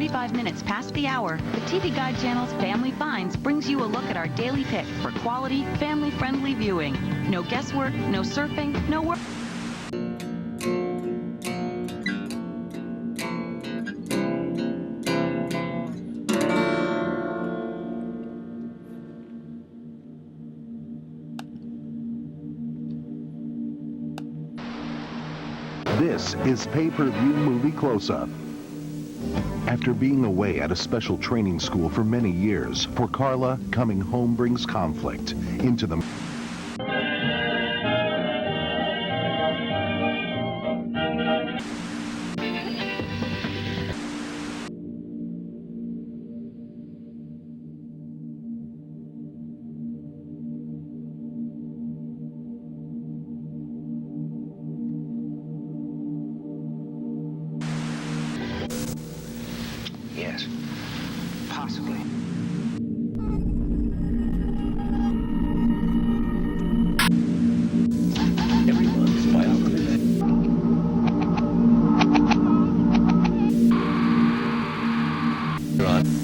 35 minutes past the hour, the TV Guide channel's Family Finds brings you a look at our daily pick for quality, family-friendly viewing. No guesswork, no surfing, no work. This is Pay-Per-View Movie Close-Up. After being away at a special training school for many years, for Carla, coming home brings conflict into the... Yes, possibly. Everyone's biography. You're on.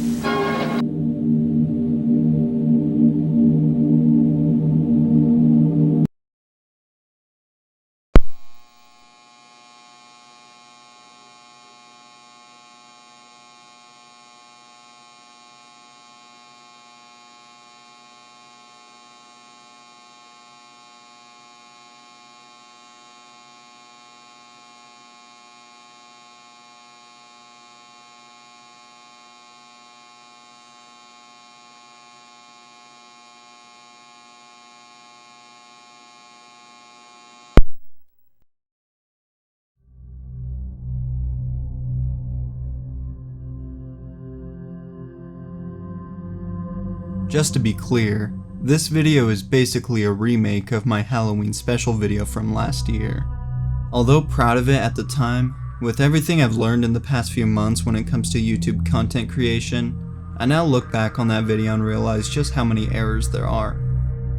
Just to be clear, this video is basically a remake of my Halloween special video from last year. Although proud of it at the time, with everything I've learned in the past few months when it comes to YouTube content creation, I now look back on that video and realize just how many errors there are.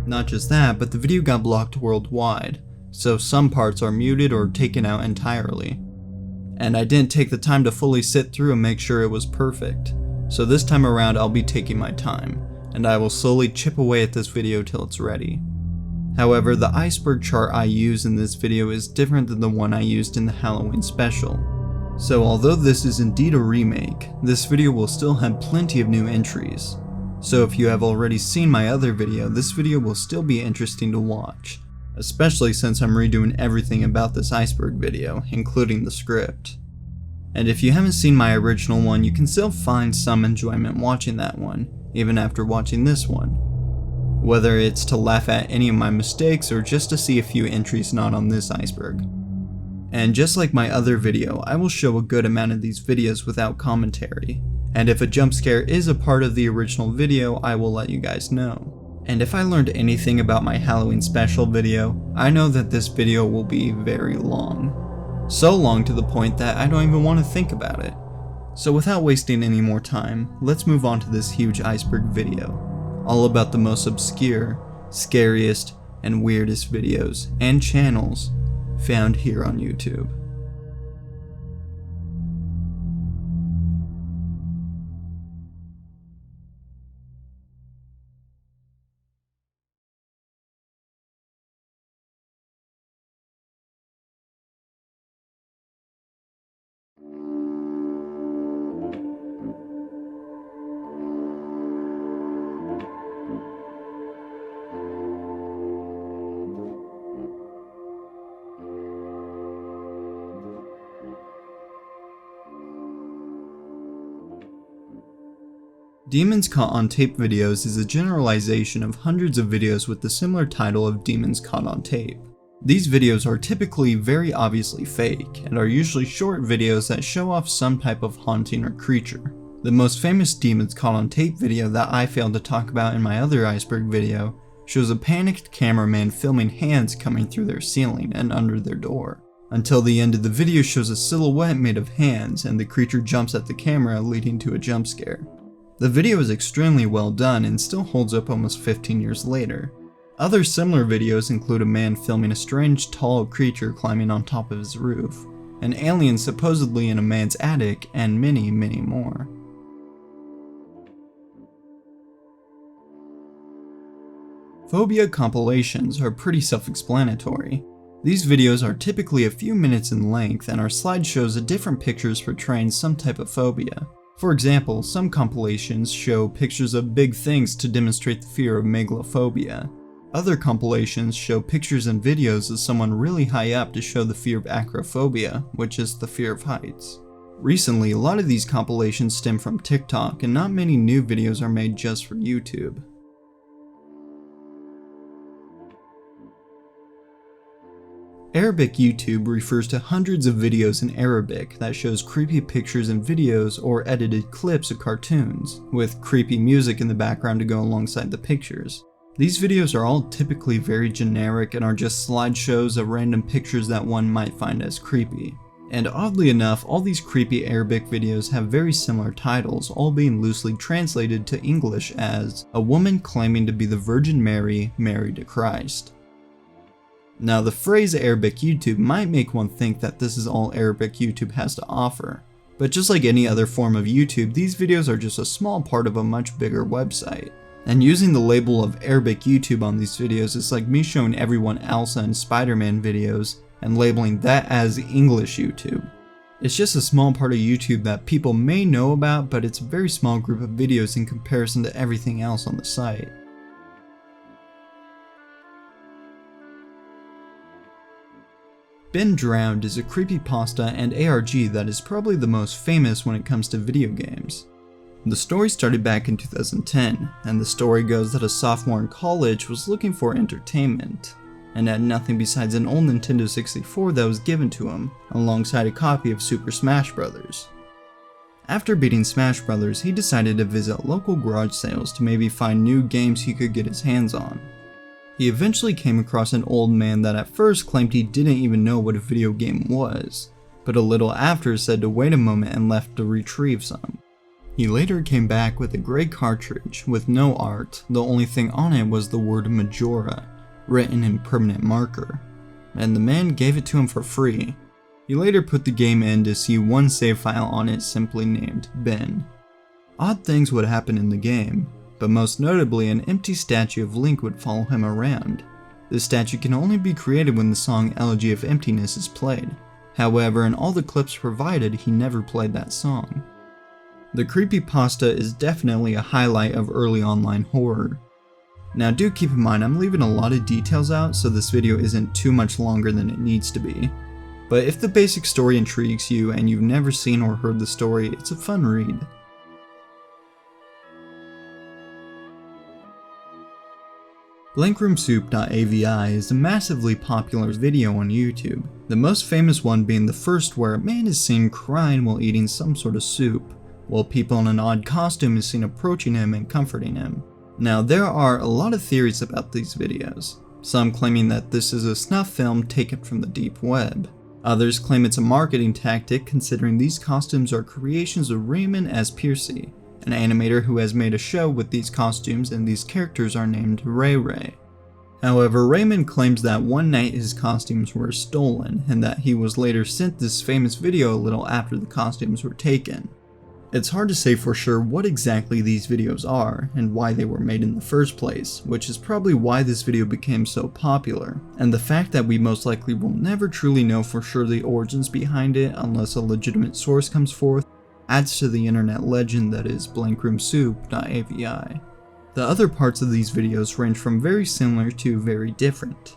Not just that, but the video got blocked worldwide, so some parts are muted or taken out entirely. And I didn't take the time to fully sit through and make sure it was perfect, so this time around I'll be taking my time, and I will slowly chip away at this video till it's ready. However, the iceberg chart I use in this video is different than the one I used in the Halloween special. So although this is indeed a remake, this video will still have plenty of new entries. So if you have already seen my other video, this video will still be interesting to watch, especially since I'm redoing everything about this iceberg video, including the script. And if you haven't seen my original one, you can still find some enjoyment watching that one, even after watching this one. Whether it's to laugh at any of my mistakes or just to see a few entries not on this iceberg. And just like my other video, I will show a good amount of these videos without commentary. And if a jump scare is a part of the original video, I will let you guys know. And if I learned anything about my Halloween special video, I know that this video will be very long. So long to the point that I don't even want to think about it. So without wasting any more time, let's move on to this huge iceberg video, all about the most obscure, scariest, and weirdest videos and channels found here on YouTube. Demons Caught on Tape videos is a generalization of hundreds of videos with the similar title of Demons Caught on Tape. These videos are typically very obviously fake, and are usually short videos that show off some type of haunting or creature. The most famous Demons Caught on Tape video that I failed to talk about in my other iceberg video shows a panicked cameraman filming hands coming through their ceiling and under their door, until the end of the video shows a silhouette made of hands and the creature jumps at the camera, leading to a jump scare. The video is extremely well done and still holds up almost 15 years later. Other similar videos include a man filming a strange tall creature climbing on top of his roof, an alien supposedly in a man's attic, and many, many more. Phobia compilations are pretty self-explanatory. These videos are typically a few minutes in length and are slideshows of different pictures portraying some type of phobia. For example, some compilations show pictures of big things to demonstrate the fear of megalophobia. Other compilations show pictures and videos of someone really high up to show the fear of acrophobia, which is the fear of heights. Recently, a lot of these compilations stem from TikTok, and not many new videos are made just for YouTube. Arabic YouTube refers to hundreds of videos in Arabic that shows creepy pictures and videos or edited clips of cartoons, with creepy music in the background to go alongside the pictures. These videos are all typically very generic and are just slideshows of random pictures that one might find as creepy. And oddly enough, all these creepy Arabic videos have very similar titles, all being loosely translated to English as "A woman claiming to be the Virgin Mary married to Christ." Now, the phrase Arabic YouTube might make one think that this is all Arabic YouTube has to offer, but just like any other form of YouTube, these videos are just a small part of a much bigger website. And using the label of Arabic YouTube on these videos is like me showing everyone Elsa and Spider-Man videos and labeling that as English YouTube. It's just a small part of YouTube that people may know about, but it's a very small group of videos in comparison to everything else on the site. Been Drowned is a creepypasta and ARG that is probably the most famous when it comes to video games. The story started back in 2010, and the story goes that a sophomore in college was looking for entertainment, and had nothing besides an old Nintendo 64 that was given to him, alongside a copy of Super Smash Bros. After beating Smash Bros, he decided to visit local garage sales to maybe find new games he could get his hands on. He eventually came across an old man that at first claimed he didn't even know what a video game was, but a little after said to wait a moment and left to retrieve some. He later came back with a gray cartridge with no art, the only thing on it was the word Majora, written in permanent marker, and the man gave it to him for free. He later put the game in to see one save file on it simply named Ben. Odd things would happen in the game, but most notably an empty statue of Link would follow him around. This statue can only be created when the song Elegy of Emptiness is played. However, in all the clips provided, he never played that song. The creepypasta is definitely a highlight of early online horror. Now do keep in mind I'm leaving a lot of details out so this video isn't too much longer than it needs to be. But if the basic story intrigues you and you've never seen or heard the story, it's a fun read. Blankroomsoup.avi is a massively popular video on YouTube, the most famous one being the first where a man is seen crying while eating some sort of soup, while people in an odd costume is seen approaching him and comforting him. Now there are a lot of theories about these videos, some claiming that this is a snuff film taken from the deep web. Others claim it's a marketing tactic considering these costumes are creations of Raymond as Piercy, an animator who has made a show with these costumes and these characters are named Ray Ray. However, Raymond claims that one night his costumes were stolen and that he was later sent this famous video a little after the costumes were taken. It's hard to say for sure what exactly these videos are and why they were made in the first place, which is probably why this video became so popular, and the fact that we most likely will never truly know for sure the origins behind it unless a legitimate source comes forth adds to the internet legend that is Blankroomsoup.avi. The other parts of these videos range from very similar to very different.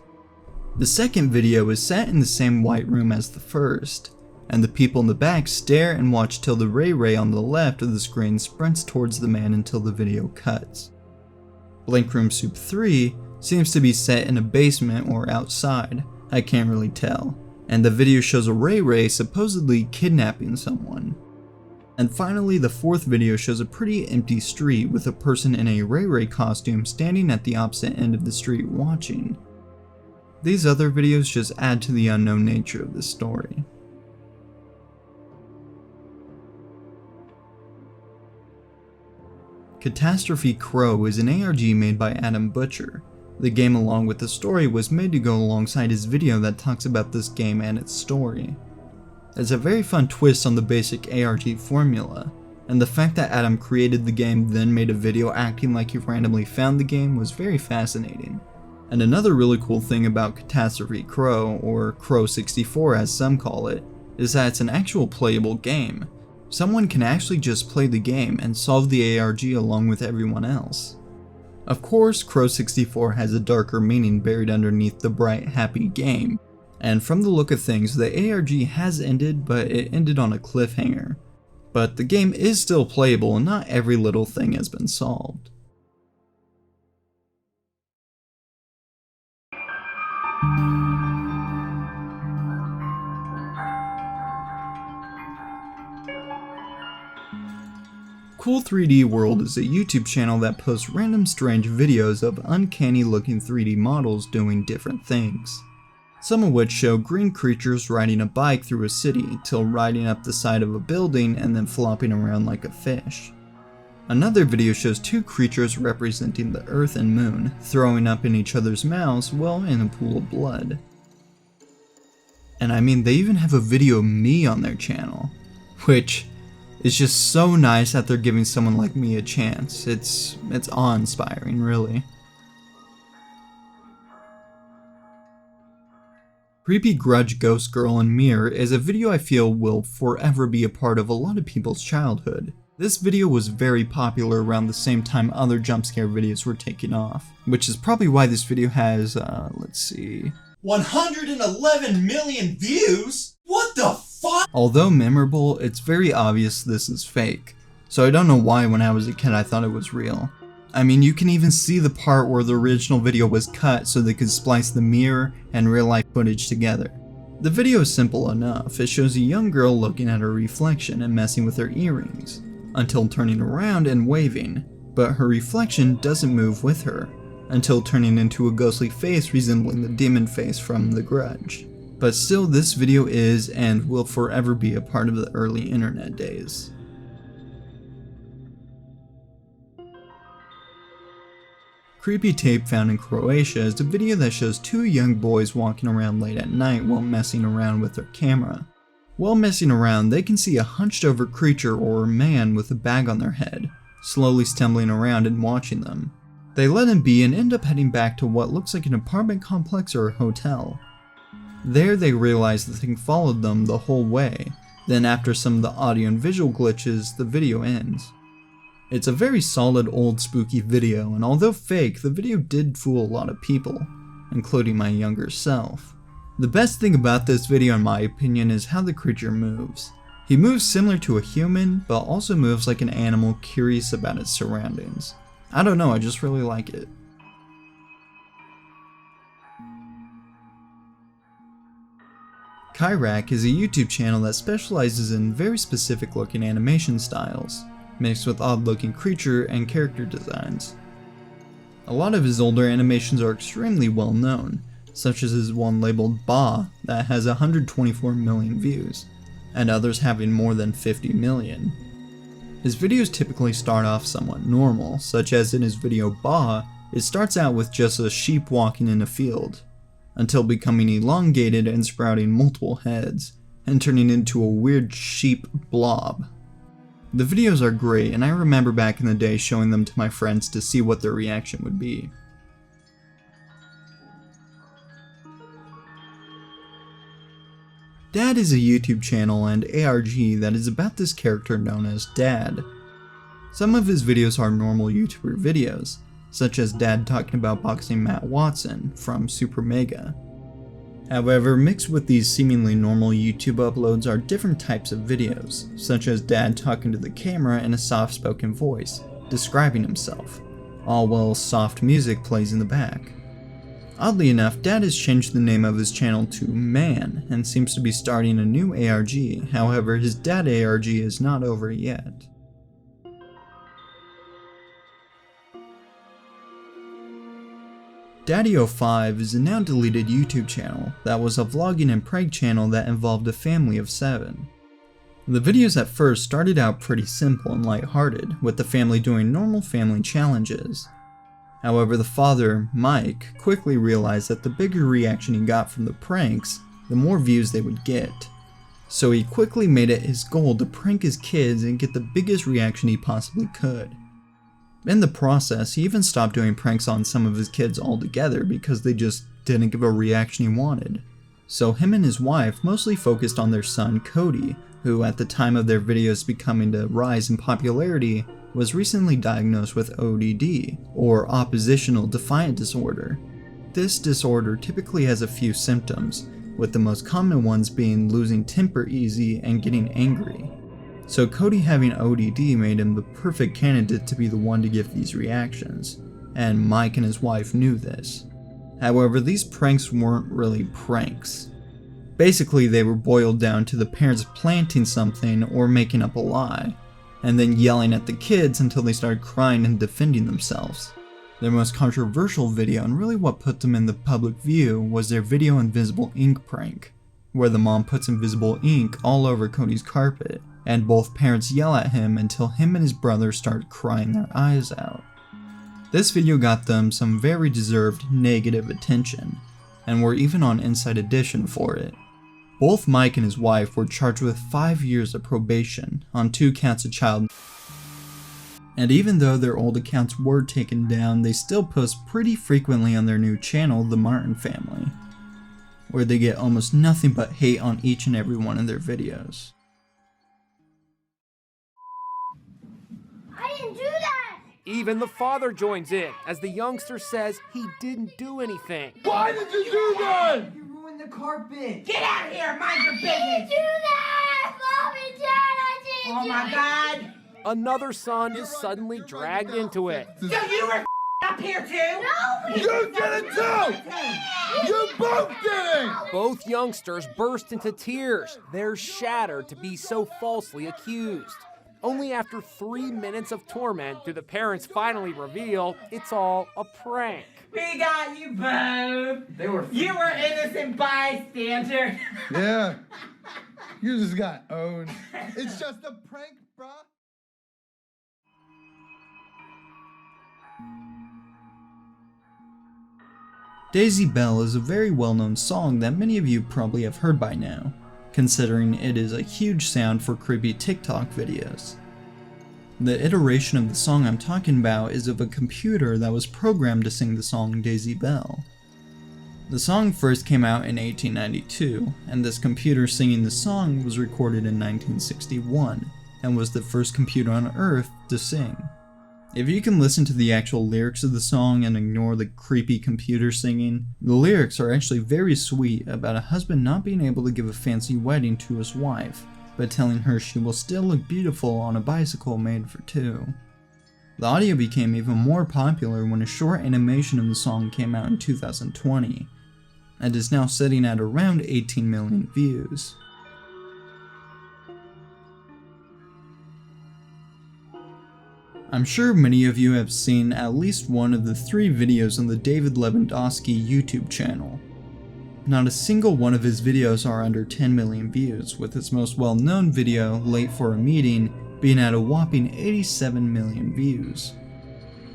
The second video is set in the same white room as the first, and the people in the back stare and watch till the Ray Ray on the left of the screen sprints towards the man until the video cuts. Blankroomsoup 3 seems to be set in a basement or outside, I can't really tell, and the video shows a Ray Ray supposedly kidnapping someone. And finally, the fourth video shows a pretty empty street with a person in a Ray Ray costume standing at the opposite end of the street watching. These other videos just add to the unknown nature of this story. Catastrophe Crow is an ARG made by Adam Butcher. The game along with the story was made to go alongside his video that talks about this game and its story. It's a very fun twist on the basic ARG formula, and the fact that Adam created the game then made a video acting like he randomly found the game was very fascinating. And another really cool thing about Catastrophe Crow, or Crow 64 as some call it, is that it's an actual playable game. Someone can actually just play the game and solve the ARG along with everyone else. Of course, Crow 64 has a darker meaning buried underneath the bright, happy game, and from the look of things, the ARG has ended, but it ended on a cliffhanger. But the game is still playable and not every little thing has been solved. Cool 3D World is a YouTube channel that posts random strange videos of uncanny looking 3D models doing different things. Some of which show green creatures riding a bike through a city till riding up the side of a building and then flopping around like a fish. Another video shows two creatures representing the Earth and Moon throwing up in each other's mouths while in a pool of blood. And I mean, they even have a video of me on their channel, which is just so nice that they're giving someone like me a chance. It's awe-inspiring, really. Creepy Grudge Ghost Girl and Mirror is a video I feel will forever be a part of a lot of people's childhood. This video was very popular around the same time other jump scare videos were taking off, which is probably why this video has, let's see, 111 million views? What the fuck? Although memorable, it's very obvious this is fake, so I don't know why when I was a kid I thought it was real. I mean, you can even see the part where the original video was cut so they could splice the mirror and real life footage together. The video is simple enough. It shows a young girl looking at her reflection and messing with her earrings, until turning around and waving, but her reflection doesn't move with her, until turning into a ghostly face resembling the demon face from The Grudge. But still, this video is and will forever be a part of the early internet days. Creepy Tape Found in Croatia is a video that shows two young boys walking around late at night while messing around with their camera. While messing around, they can see a hunched over creature or man with a bag on their head, slowly stumbling around and watching them. They let him be and end up heading back to what looks like an apartment complex or a hotel. There they realize the thing followed them the whole way, then after some of the audio and visual glitches, the video ends. It's a very solid old spooky video, and although fake, the video did fool a lot of people, including my younger self. The best thing about this video in my opinion is how the creature moves. He moves similar to a human, but also moves like an animal curious about its surroundings. I don't know, I just really like it. Cyriak is a YouTube channel that specializes in very specific looking animation styles, mixed with odd looking creature and character designs. A lot of his older animations are extremely well known, such as his one labeled Ba that has 124 million views, and others having more than 50 million. His videos typically start off somewhat normal, such as in his video Ba, it starts out with just a sheep walking in a field, until becoming elongated and sprouting multiple heads, and turning into a weird sheep blob. The videos are great, and I remember back in the day showing them to my friends to see what their reaction would be. Dad is a YouTube channel and ARG that is about this character known as Dad. Some of his videos are normal YouTuber videos, such as Dad talking about boxing Matt Watson from Super Mega. However, mixed with these seemingly normal YouTube uploads are different types of videos, such as Dad talking to the camera in a soft-spoken voice, describing himself, all while soft music plays in the back. Oddly enough, Dad has changed the name of his channel to Man, and seems to be starting a new ARG, however his Dad ARG is not over yet. Daddyofive is a now deleted YouTube channel that was a vlogging and prank channel that involved a family of 7. The videos at first started out pretty simple and lighthearted, with the family doing normal family challenges. However, the father, Mike, quickly realized that the bigger reaction he got from the pranks, the more views they would get. so he quickly made it his goal to prank his kids and get the biggest reaction he possibly could. In the process, he even stopped doing pranks on some of his kids altogether because they just didn't give a reaction he wanted. So him and his wife mostly focused on their son Cody, who at the time of their videos becoming to rise in popularity was recently diagnosed with ODD, or oppositional defiant disorder. This disorder typically has a few symptoms, with the most common ones being losing temper easy and getting angry. So Cody having ODD made him the perfect candidate to be the one to give these reactions, and Mike and his wife knew this. However, these pranks weren't really pranks. Basically, they were boiled down to the parents planting something or making up a lie, and then yelling at the kids until they started crying and defending themselves. Their most controversial video, and really what put them in the public view, was their video invisible ink prank, where the mom puts invisible ink all over Cody's carpet, and both parents yell at him until him and his brother start crying their eyes out. This video got them some very deserved negative attention, and were even on Inside Edition for it. Both Mike and his wife were charged with 5 years of probation on 2 counts of child. And even though their old accounts were taken down, they still post pretty frequently on their new channel, The Martin Family, where they get almost nothing but hate on each and every one of their videos. I didn't do that! Even the father joins in, as the youngster says he didn't do anything. Why did you do that? You ruined the carpet. Get out of here, mind your I didn't business. do that! Mom and Dad, I didn't Oh do my God. Another son is suddenly dragged into it. So you were up here too? No, we You did it too! You both did it! Both youngsters burst into tears. They're shattered to be so falsely accused. Only after 3 minutes of torment do the parents finally reveal it's all a prank. We got you both. You were innocent bystander. Yeah. You just got owned. It's just a prank, bruh. Daisy Bell is a very well-known song that many of you probably have heard by now, considering it is a huge sound for creepy TikTok videos. The iteration of the song I'm talking about is of a computer that was programmed to sing the song Daisy Bell. The song first came out in 1892, and this computer singing the song was recorded in 1961, and was the first computer on Earth to sing. If you can listen to the actual lyrics of the song and ignore the creepy computer singing, the lyrics are actually very sweet about a husband not being able to give a fancy wedding to his wife, but telling her she will still look beautiful on a bicycle made for two. The audio became even more popular when a short animation of the song came out in 2020, and is now sitting at around 18 million views. I'm sure many of you have seen at least one of the 3 videos on the David Lewandowski YouTube channel. Not a single one of his videos are under 10 million views, with his most well-known video, Late for a Meeting, being at a whopping 87 million views.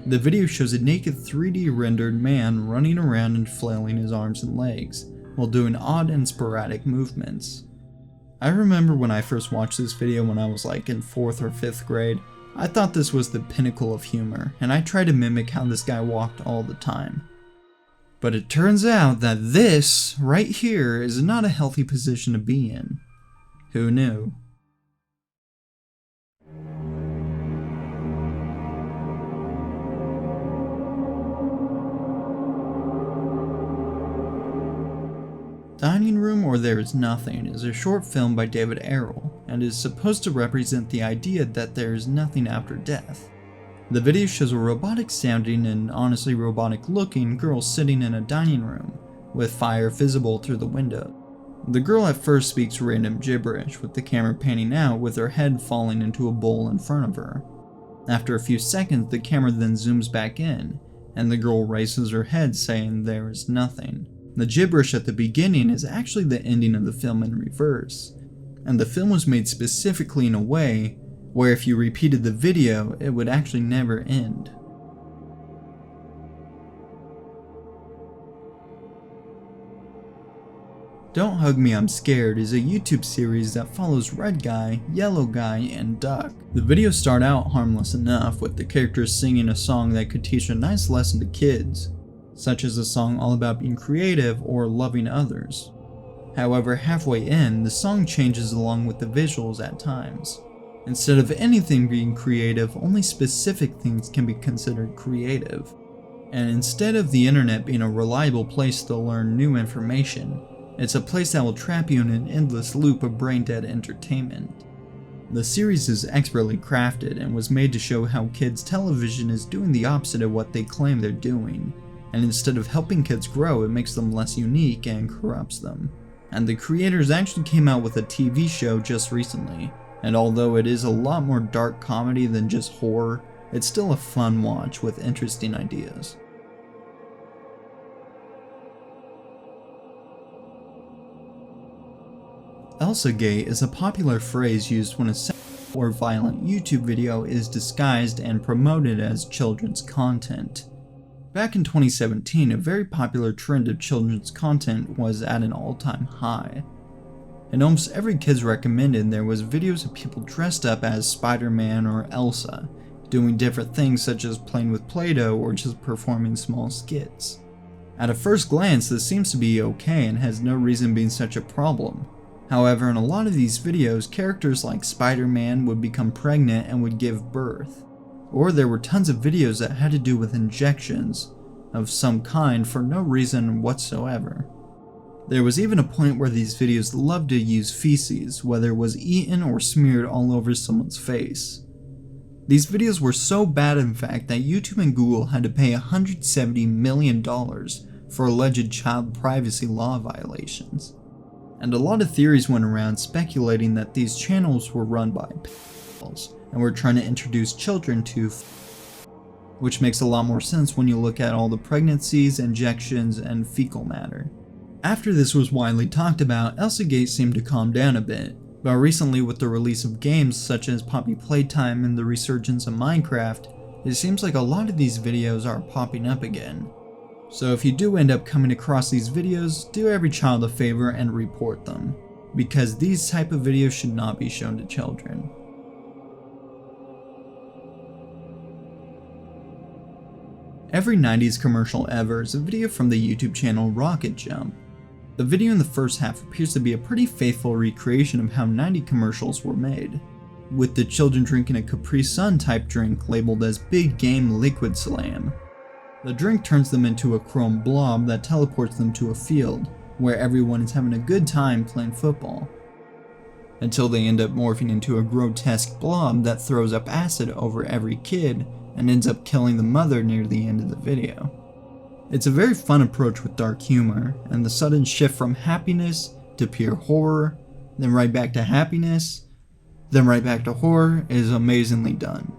The video shows a naked 3D rendered man running around and flailing his arms and legs, while doing odd and sporadic movements. I remember when I first watched this video when I was like in 4th or 5th grade, I thought this was the pinnacle of humor, and I tried to mimic how this guy walked all the time. But it turns out that this, right here, is not a healthy position to be in. Who knew? Dining Room or There Is Nothing is a short film by David Errol, and is supposed to represent the idea that there is nothing after death. The video shows a robotic sounding and honestly robotic looking girl sitting in a dining room, with fire visible through the window. The girl at first speaks random gibberish, with the camera panning out with her head falling into a bowl in front of her. After a few seconds, the camera then zooms back in, and the girl raises her head saying there is nothing. The gibberish at the beginning is actually the ending of the film in reverse, and the film was made specifically in a way where if you repeated the video, it would actually never end. Don't Hug Me I'm Scared is a YouTube series that follows Red Guy, Yellow Guy, and Duck. The videos start out harmless enough, with the characters singing a song that could teach a nice lesson to kids, such as a song all about being creative or loving others. However, halfway in, the song changes along with the visuals at times. Instead of anything being creative, only specific things can be considered creative. And instead of the internet being a reliable place to learn new information, it's a place that will trap you in an endless loop of brain-dead entertainment. The series is expertly crafted and was made to show how kids' television is doing the opposite of what they claim they're doing, and instead of helping kids grow, it makes them less unique and corrupts them. And the creators actually came out with a TV show just recently, and although it is a lot more dark comedy than just horror, it's still a fun watch with interesting ideas. Elsagate is a popular phrase used when a sexual or violent YouTube video is disguised and promoted as children's content. Back in 2017, a very popular trend of children's content was at an all-time high. In almost every kid's recommended, there was videos of people dressed up as Spider-Man or Elsa, doing different things such as playing with Play-Doh or just performing small skits. At a first glance, this seems to be okay and has no reason being such a problem. However, in a lot of these videos, characters like Spider-Man would become pregnant and would give birth. Or there were tons of videos that had to do with injections of some kind for no reason whatsoever. There was even a point where these videos loved to use feces, whether it was eaten or smeared all over someone's face. These videos were so bad in fact that YouTube and Google had to pay $170 million for alleged child privacy law violations. And a lot of theories went around speculating that these channels were run by pedophiles and were trying to introduce children to which makes a lot more sense when you look at all the pregnancies, injections, and fecal matter. After this was widely talked about, Elsagate seemed to calm down a bit, but recently with the release of games such as Poppy Playtime and the resurgence of Minecraft, it seems like a lot of these videos are popping up again. So if you do end up coming across these videos, do every child a favor and report them, because these type of videos should not be shown to children. Every 90s commercial ever is a video from the YouTube channel Rocket Jump. The video in the first half appears to be a pretty faithful recreation of how 90 commercials were made, with the children drinking a Capri Sun type drink labeled as Big Game Liquid Slam. The drink turns them into a chrome blob that teleports them to a field, where everyone is having a good time playing football, until they end up morphing into a grotesque blob that throws up acid over every kid and ends up killing the mother near the end of the video. It's a very fun approach with dark humor, and the sudden shift from happiness to pure horror, then right back to happiness, then right back to horror is amazingly done.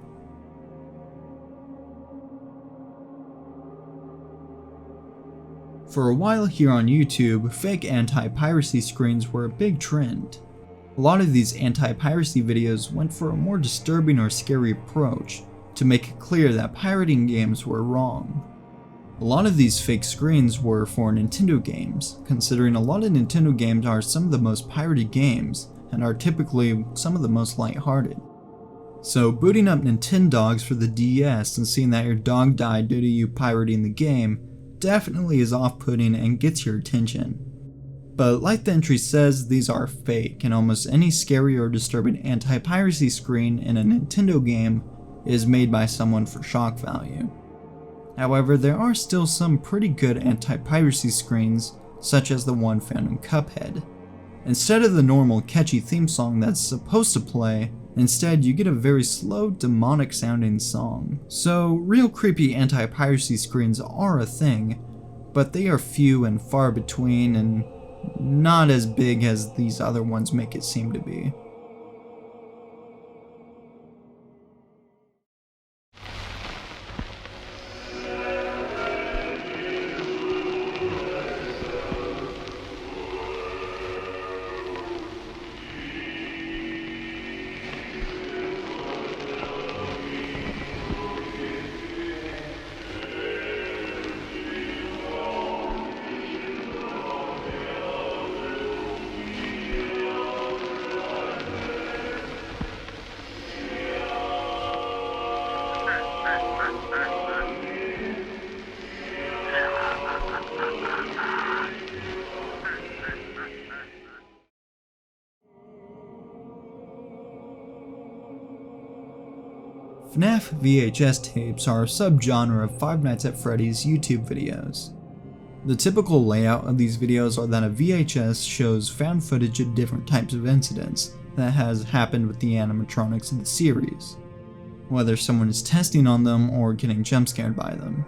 For a while here on YouTube, fake anti-piracy screens were a big trend. A lot of these anti-piracy videos went for a more disturbing or scary approach to make it clear that pirating games were wrong. A lot of these fake screens were for Nintendo games, considering a lot of Nintendo games are some of the most pirated games and are typically some of the most lighthearted. So booting up Nintendogs for the DS and seeing that your dog died due to you pirating the game definitely is off-putting and gets your attention. But like the entry says, these are fake, and almost any scary or disturbing anti-piracy screen in a Nintendo game is made by someone for shock value. However, there are still some pretty good anti-piracy screens, such as the one found in Cuphead. Instead of the normal catchy theme song that's supposed to play, instead you get a very slow, demonic sounding song. So real creepy anti-piracy screens are a thing, but they are few and far between and not as big as these other ones make it seem to be. Fnaf VHS tapes are a subgenre of Five Nights at Freddy's YouTube videos. The typical layout of these videos are that a VHS shows found footage of different types of incidents that has happened with the animatronics of the series, whether someone is testing on them or getting jump scared by them.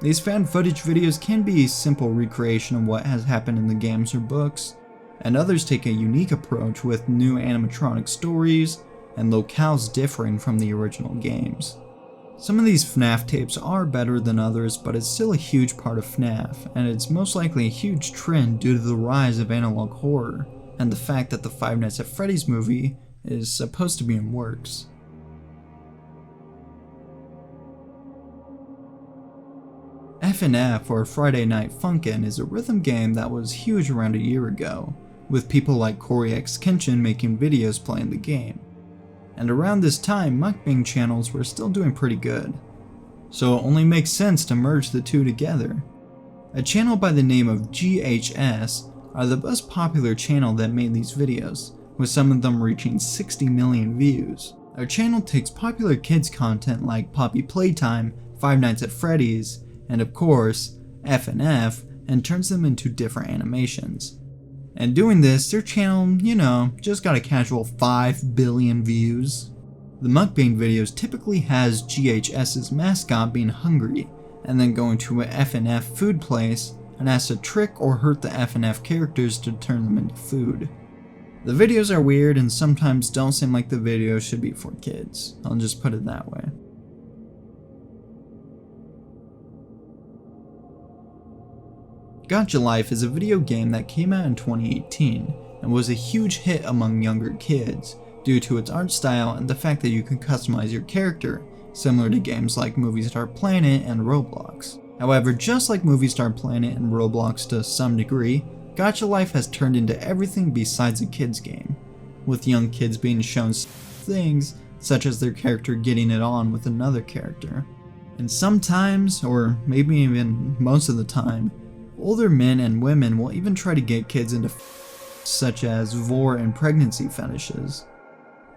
These found footage videos can be a simple recreation of what has happened in the games or books, and others take a unique approach with new animatronic stories and locales differing from the original games. Some of these FNAF tapes are better than others, but it's still a huge part of FNAF, and it's most likely a huge trend due to the rise of analog horror, and the fact that the Five Nights at Freddy's movie is supposed to be in works. FNF, or Friday Night Funkin', is a rhythm game that was huge around a year ago, with people like CoryXKenshin making videos playing the game. And around this time, mukbang channels were still doing pretty good, so it only makes sense to merge the two together. A channel by the name of GHS are the most popular channel that made these videos, with some of them reaching 60 million views. Our channel takes popular kids content like Poppy Playtime, Five Nights at Freddy's, and of course, FNF, and turns them into different animations. And doing this, their channel, just got a casual 5 billion views. The mukbang videos typically has GHS's mascot being hungry, and then going to a FNF food place and has to trick or hurt the FNF characters to turn them into food. The videos are weird and sometimes don't seem like the video should be for kids, I'll just put it that way. Gacha Life is a video game that came out in 2018 and was a huge hit among younger kids due to its art style and the fact that you can customize your character, similar to games like Movie Star Planet and Roblox. However, just like Movie Star Planet and Roblox to some degree, Gacha Life has turned into everything besides a kids game, with young kids being shown things such as their character getting it on with another character. And sometimes, or maybe even most of the time, older men and women will even try to get kids into such as vor and pregnancy fetishes.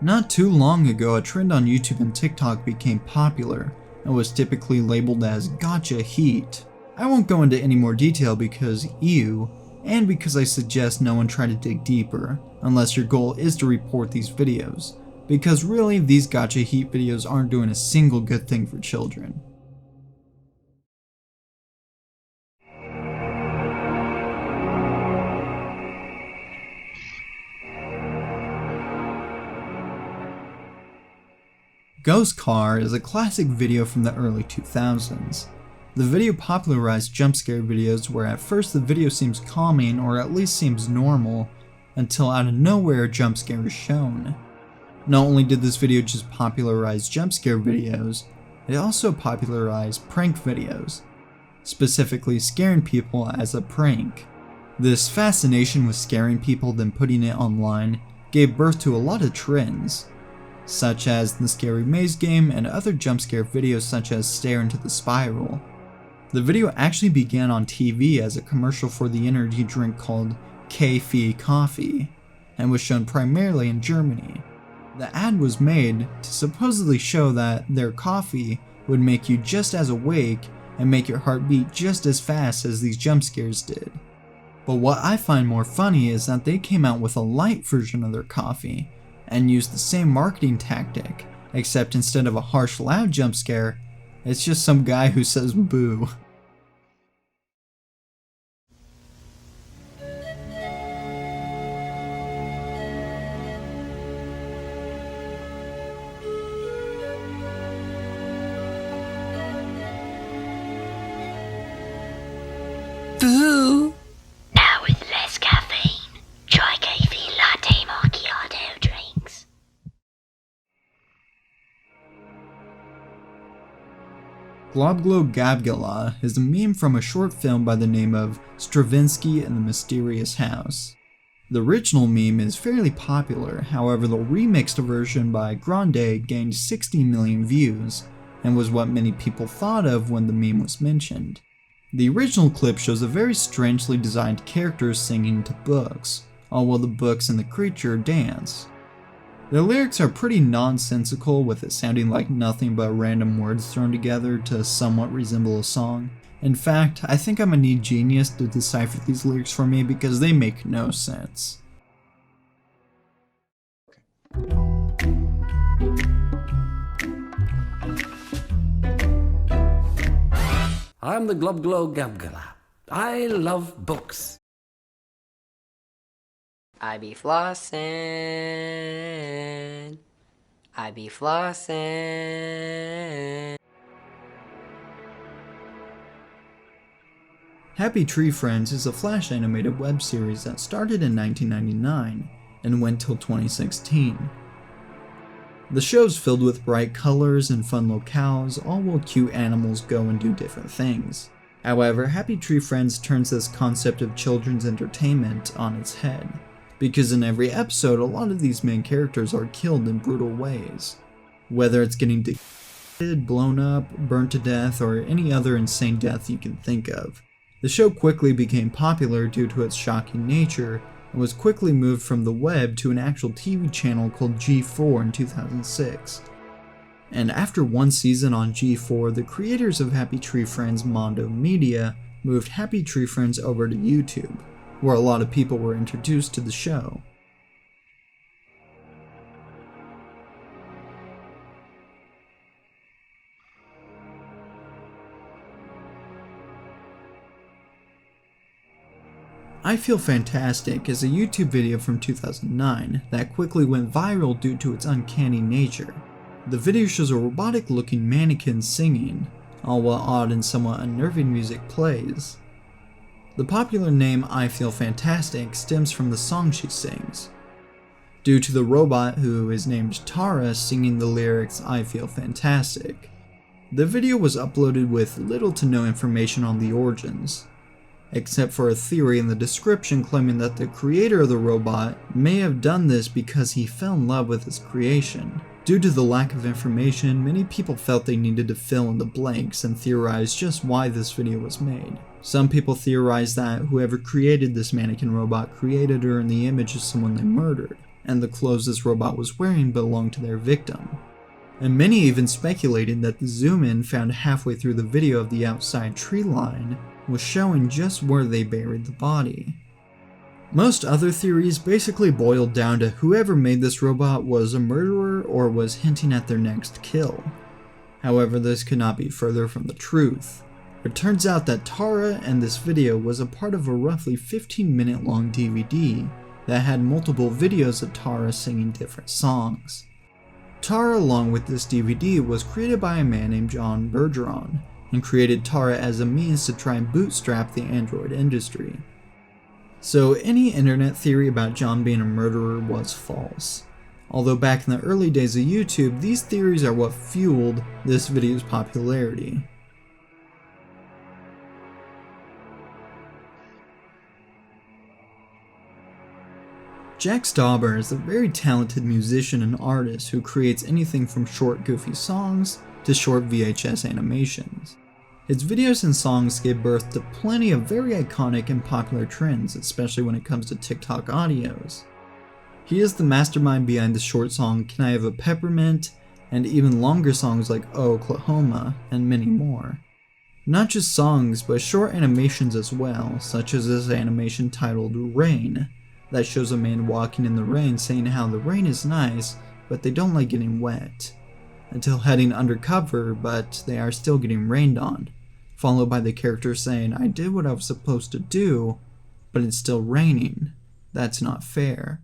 Not too long ago, a trend on YouTube and TikTok became popular and was typically labeled as Gacha Heat. I won't go into any more detail because ew, and because I suggest no one try to dig deeper, unless your goal is to report these videos, because really these Gacha Heat videos aren't doing a single good thing for children. Ghost Car is a classic video from the early 2000s. The video popularized jump scare videos where at first the video seems calming or at least seems normal, until out of nowhere a jump scare is shown. Not only did this video just popularize jump scare videos, it also popularized prank videos, specifically scaring people as a prank. This fascination with scaring people then putting it online gave birth to a lot of trends, such as the Scary Maze game and other jump scare videos such as Stare into the Spiral. The video actually began on TV as a commercial for the energy drink called K-Fi Coffee, and was shown primarily in Germany. The ad was made to supposedly show that their coffee would make you just as awake and make your heart beat just as fast as these jump scares did. But what I find more funny is that they came out with a light version of their coffee, and used the same marketing tactic, except instead of a harsh loud jump scare, it's just some guy who says boo. Boo! Now with less caffeine, try K-Fi Latte Macchiato drinks. Globglogabgalab is a meme from a short film by the name of Stravinsky and the Mysterious House. The original meme is fairly popular, however the remixed version by Grande gained 60 million views, and was what many people thought of when the meme was mentioned. The original clip shows a very strangely designed character singing to books, all while the books and the creature dance. The lyrics are pretty nonsensical, with it sounding like nothing but random words thrown together to somewhat resemble a song. In fact, I think I'm gonna need Genius to decipher these lyrics for me because they make no sense. I'm the Globglogabgalab. I love books. I be flossing. I be flossing. Happy Tree Friends is a Flash animated web series that started in 1999 and went till 2016. The show's filled with bright colors and fun locales, all while cute animals go and do different things. However, Happy Tree Friends turns this concept of children's entertainment on its head, because in every episode a lot of these main characters are killed in brutal ways. Whether it's getting decapitated, blown up, burnt to death, or any other insane death you can think of. The show quickly became popular due to its shocking nature, and was quickly moved from the web to an actual TV channel called G4 in 2006. And after one season on G4, the creators of Happy Tree Friends, Mondo Media, moved Happy Tree Friends over to YouTube, where a lot of people were introduced to the show. I Feel Fantastic is a YouTube video from 2009 that quickly went viral due to its uncanny nature. The video shows a robotic looking mannequin singing, all while odd and somewhat unnerving music plays. The popular name I Feel Fantastic stems from the song she sings, due to the robot, who is named Tara, singing the lyrics I Feel Fantastic. The video was uploaded with little to no information on the origins, except for a theory in the description claiming that the creator of the robot may have done this because he fell in love with his creation. Due to the lack of information, many people felt they needed to fill in the blanks and theorize just why this video was made. Some people theorized that whoever created this mannequin robot created her in the image of someone they murdered, and the clothes this robot was wearing belonged to their victim. And many even speculated that the zoom-in found halfway through the video of the outside tree line was showing just where they buried the body. Most other theories basically boiled down to whoever made this robot was a murderer or was hinting at their next kill. However, this could not be further from the truth. It turns out that Tara and this video was a part of a roughly 15-minute long DVD that had multiple videos of Tara singing different songs. Tara, along with this DVD, was created by a man named John Bergeron, and created Tara as a means to try and bootstrap the Android industry. So any internet theory about John being a murderer was false. Although back in the early days of YouTube, these theories are what fueled this video's popularity. Jackstauber is a very talented musician and artist who creates anything from short goofy songs to short VHS animations. His videos and songs gave birth to plenty of very iconic and popular trends, especially when it comes to TikTok audios. He is the mastermind behind the short song Can I Have a Peppermint, and even longer songs like Oh Oklahoma, and many more. Not just songs, but short animations as well, such as this animation titled Rain, that shows a man walking in the rain saying how the rain is nice, but they don't like getting wet, until heading undercover, but they are still getting rained on, followed by the character saying, I did what I was supposed to do, but it's still raining. That's not fair.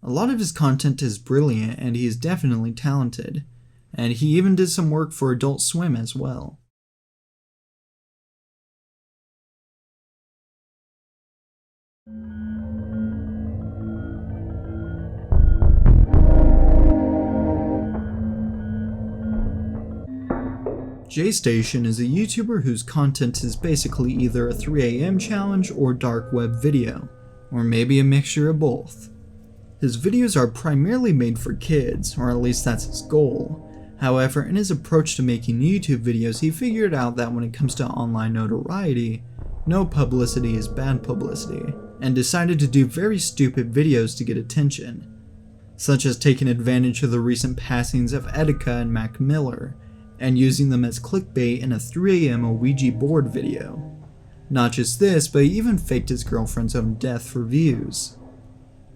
A lot of his content is brilliant, and he is definitely talented, and he even did some work for Adult Swim as well. Jaystation is a YouTuber whose content is basically either a 3 AM challenge or dark web video, or maybe a mixture of both. His videos are primarily made for kids, or at least that's his goal. However, in his approach to making YouTube videos, he figured out that when it comes to online notoriety, no publicity is bad publicity, and decided to do very stupid videos to get attention. such as taking advantage of the recent passings of Etika and Mac Miller, and using them as clickbait in a 3 AM Ouija board video. Not just this, but he even faked his girlfriend's own death for views.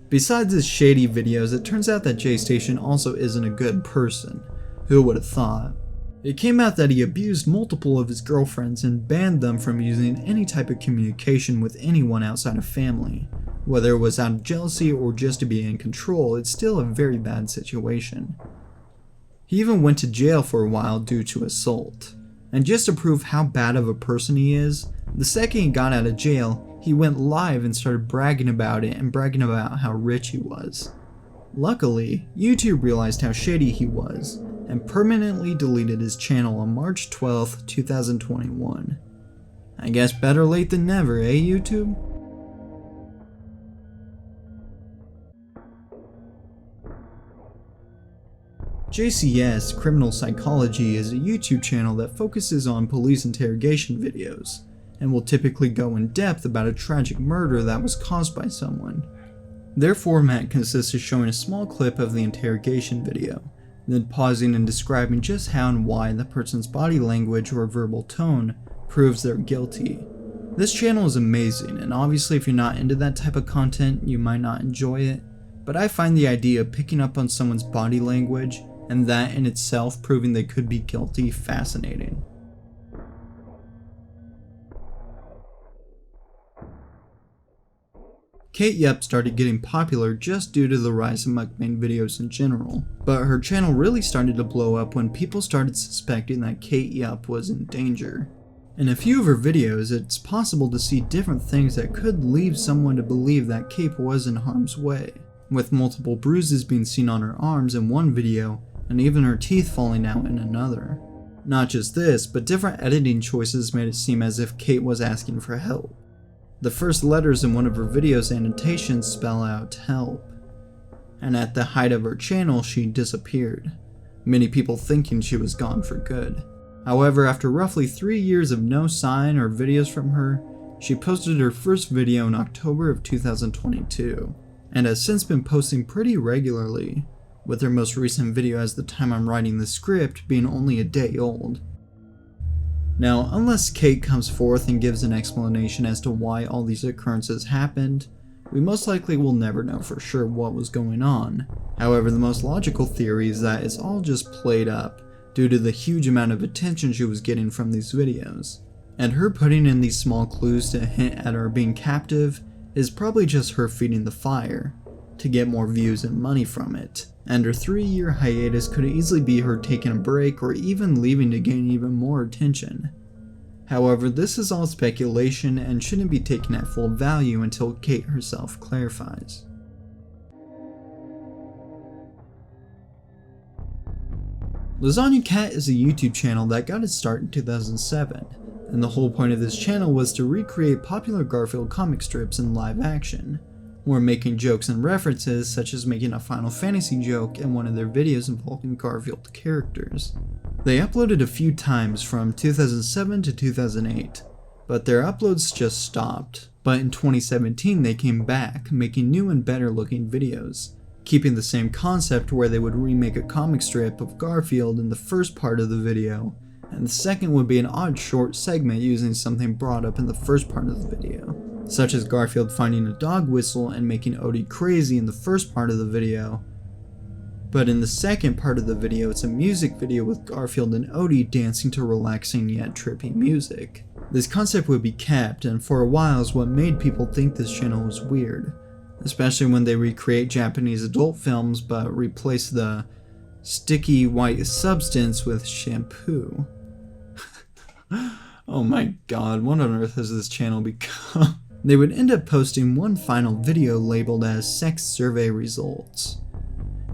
Besides his shady videos, it turns out that Jaystation also isn't a good person. Who would have thought? It came out that he abused multiple of his girlfriends and banned them from using any type of communication with anyone outside of family. Whether it was out of jealousy or just to be in control, it's still a very bad situation. He even went to jail for a while due to assault. And just to prove how bad of a person he is, the second he got out of jail, he went live and started bragging about it and bragging about how rich he was. Luckily, YouTube realized how shady he was and permanently deleted his channel on March 12, 2021. I guess better late than never, eh, YouTube? JCS Criminal Psychology is a YouTube channel that focuses on police interrogation videos, and will typically go in depth about a tragic murder that was caused by someone. Their format consists of showing a small clip of the interrogation video, then pausing and describing just how and why the person's body language or verbal tone proves they're guilty. This channel is amazing, and obviously if you're not into that type of content, you might not enjoy it, but I find the idea of picking up on someone's body language and that in itself proving they could be guilty fascinating. Kate Yup started getting popular just due to the rise of mukbang videos in general, but her channel really started to blow up when people started suspecting that Kate Yup was in danger. In a few of her videos, it's possible to see different things that could lead someone to believe that Kate was in harm's way, with multiple bruises being seen on her arms in one video, and even her teeth falling out in another. Not just this, but different editing choices made it seem as if Kate was asking for help. The first letters in one of her video's annotations spell out help. And at the height of her channel, she disappeared, many people thinking she was gone for good. However, after roughly 3 years of no sign or videos from her, she posted her first video in October of 2022, and has since been posting pretty regularly, with her most recent video as the time I'm writing the script being only a day old. Now, unless Kate comes forth and gives an explanation as to why all these occurrences happened, we most likely will never know for sure what was going on. However, the most logical theory is that it's all just played up due to the huge amount of attention she was getting from these videos. And her putting in these small clues to hint at her being captive is probably just her feeding the fire, to get more views and money from it. And her 3-year hiatus could easily be her taking a break or even leaving to gain even more attention. However, this is all speculation and shouldn't be taken at full value until Kate herself clarifies. Lasagna Cat is a YouTube channel that got its start in 2007, and the whole point of this channel was to recreate popular Garfield comic strips in live action, or making jokes and references, such as making a Final Fantasy joke in one of their videos involving Garfield characters. They uploaded a few times from 2007 to 2008, but their uploads just stopped. But in 2017 they came back, making new and better looking videos, keeping the same concept where they would remake a comic strip of Garfield in the first part of the video, and the second would be an odd short segment using something brought up in the first part of the video, such as Garfield finding a dog whistle and making Odie crazy in the first part of the video. But in the second part of the video, it's a music video with Garfield and Odie dancing to relaxing yet trippy music. This concept would be kept, and for a while is what made people think this channel was weird, especially when they recreate Japanese adult films but replace the sticky white substance with shampoo. Oh my god, what on earth has this channel become? They would end up posting one final video labeled as Sex Survey Results.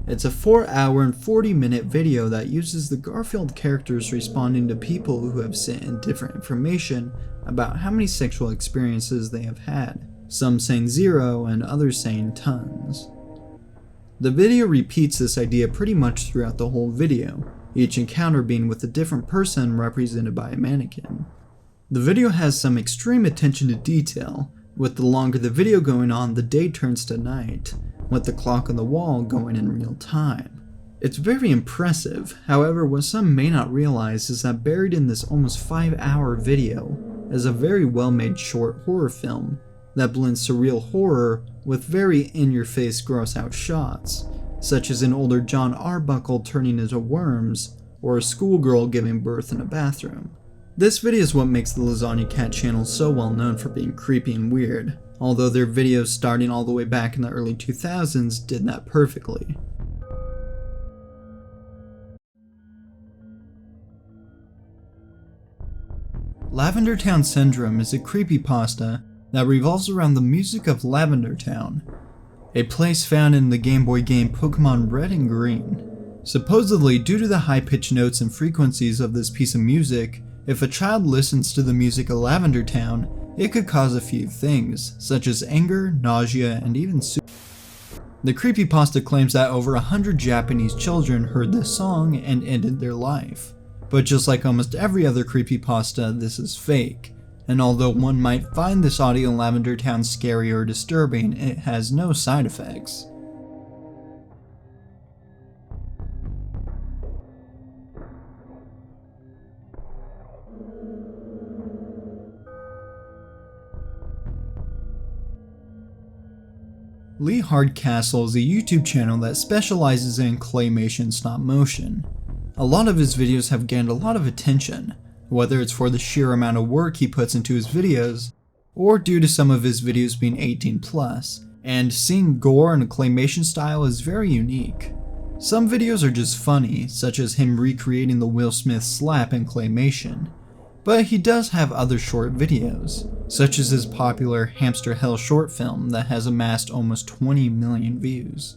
It's a 4-hour and 40-minute video that uses the Garfield characters responding to people who have sent in different information about how many sexual experiences they have had, some saying 0 and others saying tons. The video repeats this idea pretty much throughout the whole video, each encounter being with a different person represented by a mannequin. The video has some extreme attention to detail. With the longer the video going on, the day turns to night, with the clock on the wall going in real time. It's very impressive. However, what some may not realize is that buried in this almost 5-hour video is a very well-made short horror film that blends surreal horror with very in-your-face gross-out shots, such as an older John Arbuckle turning into worms or a schoolgirl giving birth in a bathroom. This video is what makes the Lasagna Cat channel so well known for being creepy and weird, although their videos starting all the way back in the early 2000s did that perfectly. Lavender Town Syndrome is a creepypasta that revolves around the music of Lavender Town, a place found in the Game Boy game Pokemon Red and Green. Supposedly, due to the high-pitched notes and frequencies of this piece of music, if a child listens to the music of Lavender Town, it could cause a few things, such as anger, nausea, and even suicide. The creepypasta claims that over 100 Japanese children heard this song and ended their life. But just like almost every other creepypasta, this is fake, and although one might find this audio in Lavender Town scary or disturbing, it has no side effects. Hardcastle is a YouTube channel that specializes in claymation stop motion. A lot of his videos have gained a lot of attention, whether it's for the sheer amount of work he puts into his videos, or due to some of his videos being 18+, and seeing gore in a claymation style is very unique. Some videos are just funny, such as him recreating the Will Smith slap in claymation, but he does have other short videos, such as his popular Hamster Hell short film that has amassed almost 20 million views.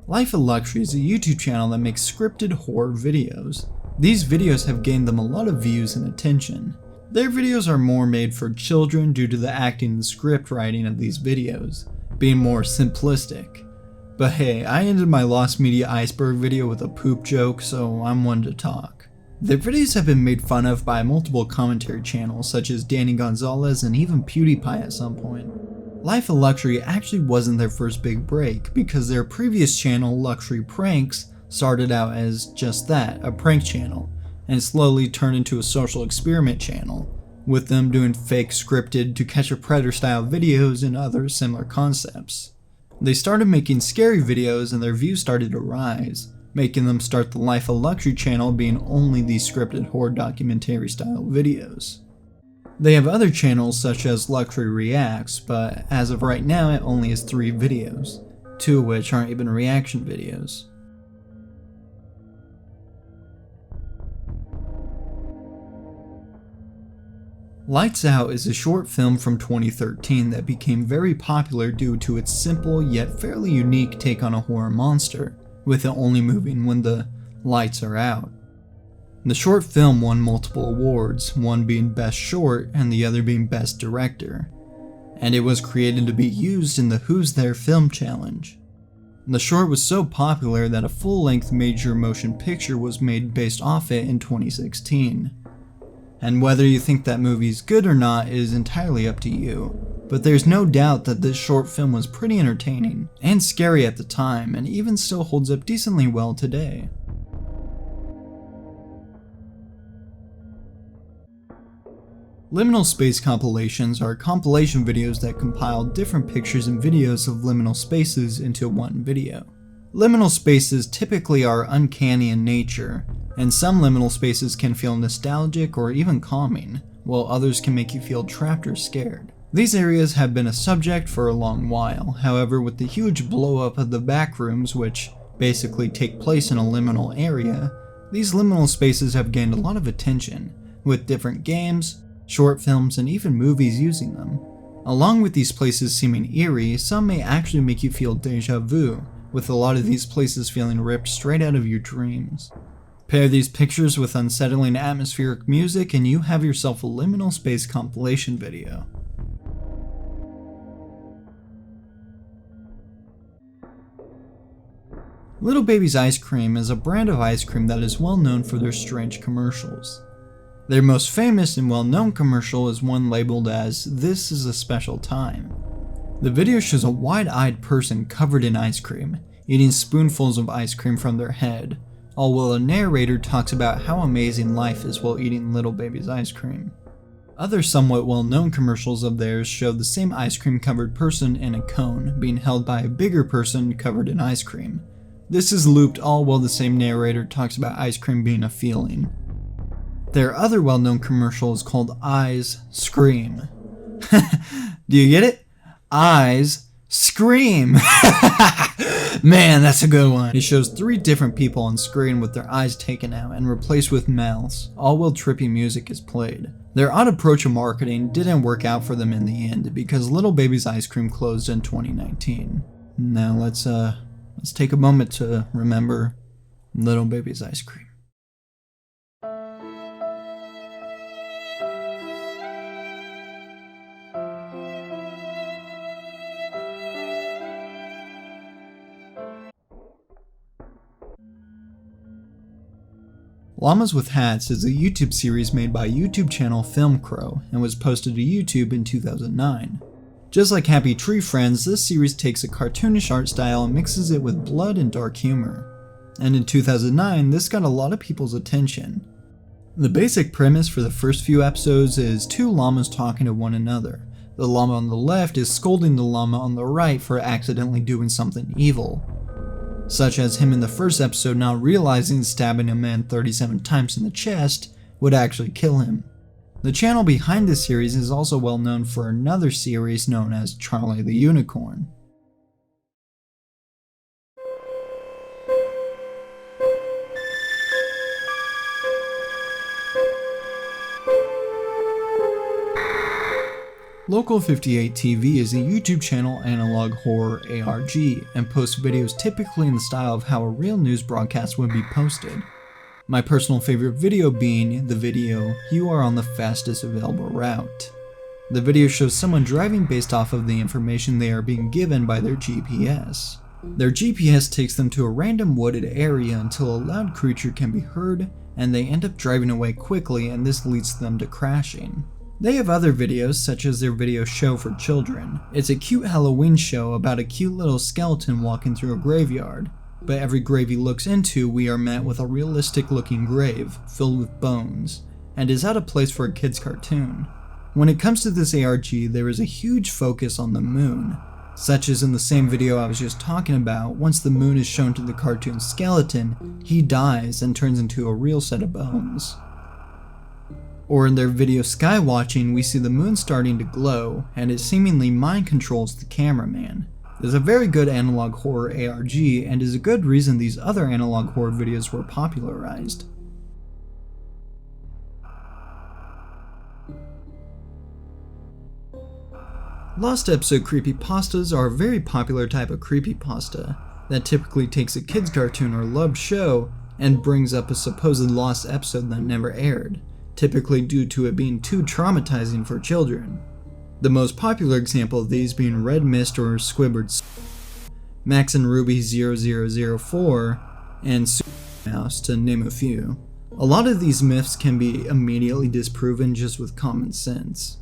Life of Luxury is a YouTube channel that makes scripted horror videos. These videos have gained them a lot of views and attention. Their videos are more made for children due to the acting and script writing of these videos being more simplistic. But hey, I ended my Lost Media Iceberg video with a poop joke, so I'm one to talk. Their videos have been made fun of by multiple commentary channels such as Danny Gonzalez and even PewDiePie at some point. Life of Luxury actually wasn't their first big break, because their previous channel, Luxury Pranks, started out as just that, a prank channel, and slowly turned into a social experiment channel, with them doing fake scripted To Catch a Predator style videos and other similar concepts. They started making scary videos and their views started to rise, making them start the Life of Luxury channel being only these scripted horror documentary style videos. They have other channels such as Luxury Reacts, but as of right now it only has 3 videos, 2 of which aren't even reaction videos. Lights Out is a short film from 2013 that became very popular due to its simple yet fairly unique take on a horror monster, with it only moving when the lights are out. The short film won multiple awards, one being Best Short and the other being Best Director, and it was created to be used in the Who's There Film Challenge. The short was so popular that a full-length major motion picture was made based off it in 2016. And whether you think that movie is good or not is entirely up to you, but there's no doubt that this short film was pretty entertaining and scary at the time, and even still holds up decently well today. Liminal space compilations are compilation videos that compile different pictures and videos of liminal spaces into one video. Liminal spaces typically are uncanny in nature, and some liminal spaces can feel nostalgic or even calming, while others can make you feel trapped or scared. These areas have been a subject for a long while, however, with the huge blow up of the backrooms, which basically take place in a liminal area, these liminal spaces have gained a lot of attention, with different games, short films, and even movies using them. Along with these places seeming eerie, some may actually make you feel deja vu, with a lot of these places feeling ripped straight out of your dreams. Pair these pictures with unsettling atmospheric music and you have yourself a liminal space compilation video. Little Baby's Ice Cream is a brand of ice cream that is well known for their strange commercials. Their most famous and well-known commercial is one labeled as "This is a Special Time." The video shows a wide-eyed person covered in ice cream, eating spoonfuls of ice cream from their head, all while a narrator talks about how amazing life is while eating little baby's ice cream. Other somewhat well-known commercials of theirs show the same ice cream covered person in a cone being held by a bigger person covered in ice cream. This is looped all while the same narrator talks about ice cream being a feeling. Their other well-known commercial is called Eyes Scream. Do you get it? Eyes Scream! Man, that's a good one. It shows 3 different people on screen with their eyes taken out and replaced with mouths, all while trippy music is played. Their odd approach of marketing didn't work out for them in the end because Little Baby's Ice Cream closed in 2019. Now let's take a moment to remember Little Baby's Ice Cream. Llamas with Hats is a YouTube series made by YouTube channel Film Crow and was posted to YouTube in 2009. Just like Happy Tree Friends, this series takes a cartoonish art style and mixes it with blood and dark humor. And in 2009, this got a lot of people's attention. The basic premise for the first few episodes is 2 llamas talking to one another. The llama on the left is scolding the llama on the right for accidentally doing something evil, such as him in the first episode not realizing stabbing a man 37 times in the chest would actually kill him. The channel behind this series is also well known for another series known as Charlie the Unicorn. Local 58 TV is a YouTube channel analog horror ARG and posts videos typically in the style of how a real news broadcast would be posted. My personal favorite video being the video, "You are on the fastest available route." The video shows someone driving based off of the information they are being given by their GPS. Their GPS takes them to a random wooded area until a loud creature can be heard, and they end up driving away quickly, and this leads them to crashing. They have other videos, such as their video Show for Children. It's a cute Halloween show about a cute little skeleton walking through a graveyard. But every grave he looks into, we are met with a realistic looking grave, filled with bones, and is out of place for a kid's cartoon. When it comes to this ARG, there is a huge focus on the moon. Such as in the same video I was just talking about, once the moon is shown to the cartoon skeleton, he dies and turns into a real set of bones. Or in their video Sky Watching, we see the moon starting to glow, and it seemingly mind controls the cameraman. It's a very good analog horror ARG, and is a good reason these other analog horror videos were popularized. Lost episode creepypastas are a very popular type of creepypasta that typically takes a kid's cartoon or loved show and brings up a supposed lost episode that never aired, typically due to it being too traumatizing for children. The most popular example of these being Red Mist or Squidward, Max and Ruby 0004, and Super Mouse, to name a few. A lot of these myths can be immediately disproven just with common sense,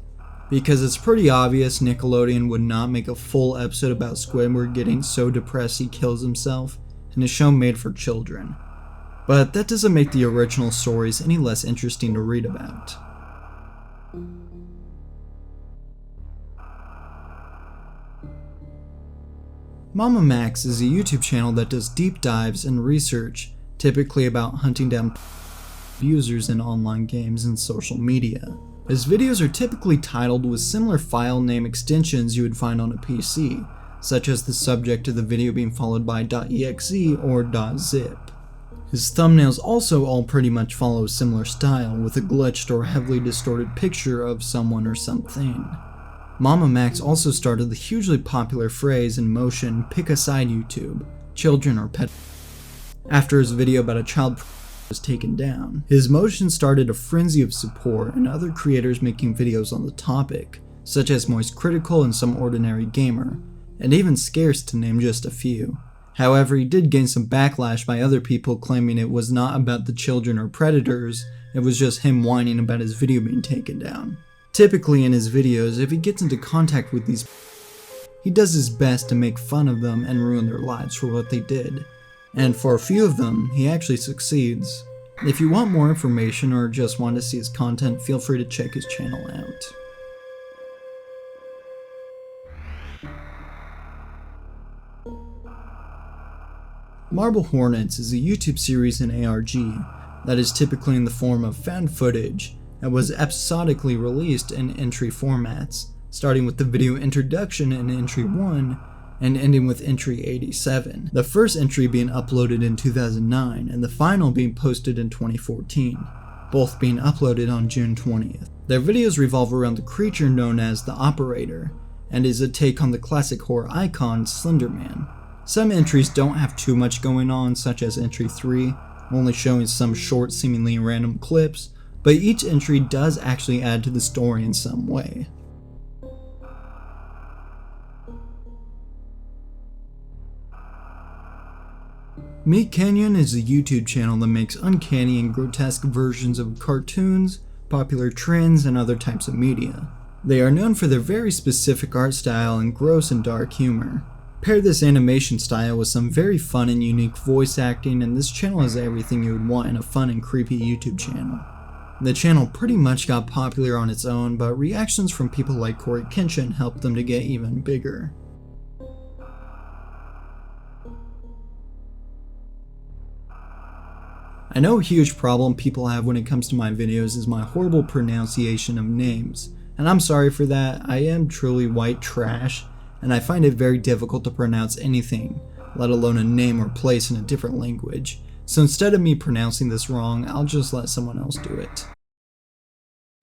because it's pretty obvious Nickelodeon would not make a full episode about Squidward getting so depressed he kills himself in a show made for children. But that doesn't make the original stories any less interesting to read about. Mama Max is a YouTube channel that does deep dives and research, typically about hunting down abusers in online games and social media. His videos are typically titled with similar file name extensions you would find on a PC, such as the subject of the video being followed by .exe or .zip. His thumbnails also all pretty much follow a similar style, with a glitched or heavily distorted picture of someone or something. Mama Max also started the hugely popular phrase in motion, "pick a side YouTube," children or pet. After his video about a child was taken down, his motion started a frenzy of support and other creators making videos on the topic, such as Moist Critical and Some Ordinary Gamer, and even Scarce to name just a few. However, he did gain some backlash by other people claiming it was not about the children or predators, it was just him whining about his video being taken down. Typically in his videos, if he gets into contact with these, he does his best to make fun of them and ruin their lives for what they did. And for a few of them, he actually succeeds. If you want more information or just want to see his content, feel free to check his channel out. Marble Hornets is a YouTube series in ARG that is typically in the form of found footage and was episodically released in entry formats, starting with the video introduction in entry 1 and ending with entry 87, the first entry being uploaded in 2009 and the final being posted in 2014, both being uploaded on June 20th. Their videos revolve around the creature known as the Operator, and is a take on the classic horror icon Slender Man. Some entries don't have too much going on, such as entry 3, only showing some short, seemingly random clips, but each entry does actually add to the story in some way. Meetcanyon is a YouTube channel that makes uncanny and grotesque versions of cartoons, popular trends, and other types of media. They are known for their very specific art style and gross and dark humor. Pair this animation style with some very fun and unique voice acting, and this channel has everything you would want in a fun and creepy YouTube channel. The channel pretty much got popular on its own, but reactions from people like Corey Kenshin helped them to get even bigger. I know a huge problem people have when it comes to my videos is my horrible pronunciation of names, and I'm sorry for that. I am truly white trash, and I find it very difficult to pronounce anything, let alone a name or place in a different language. So instead of me pronouncing this wrong, I'll just let someone else do it.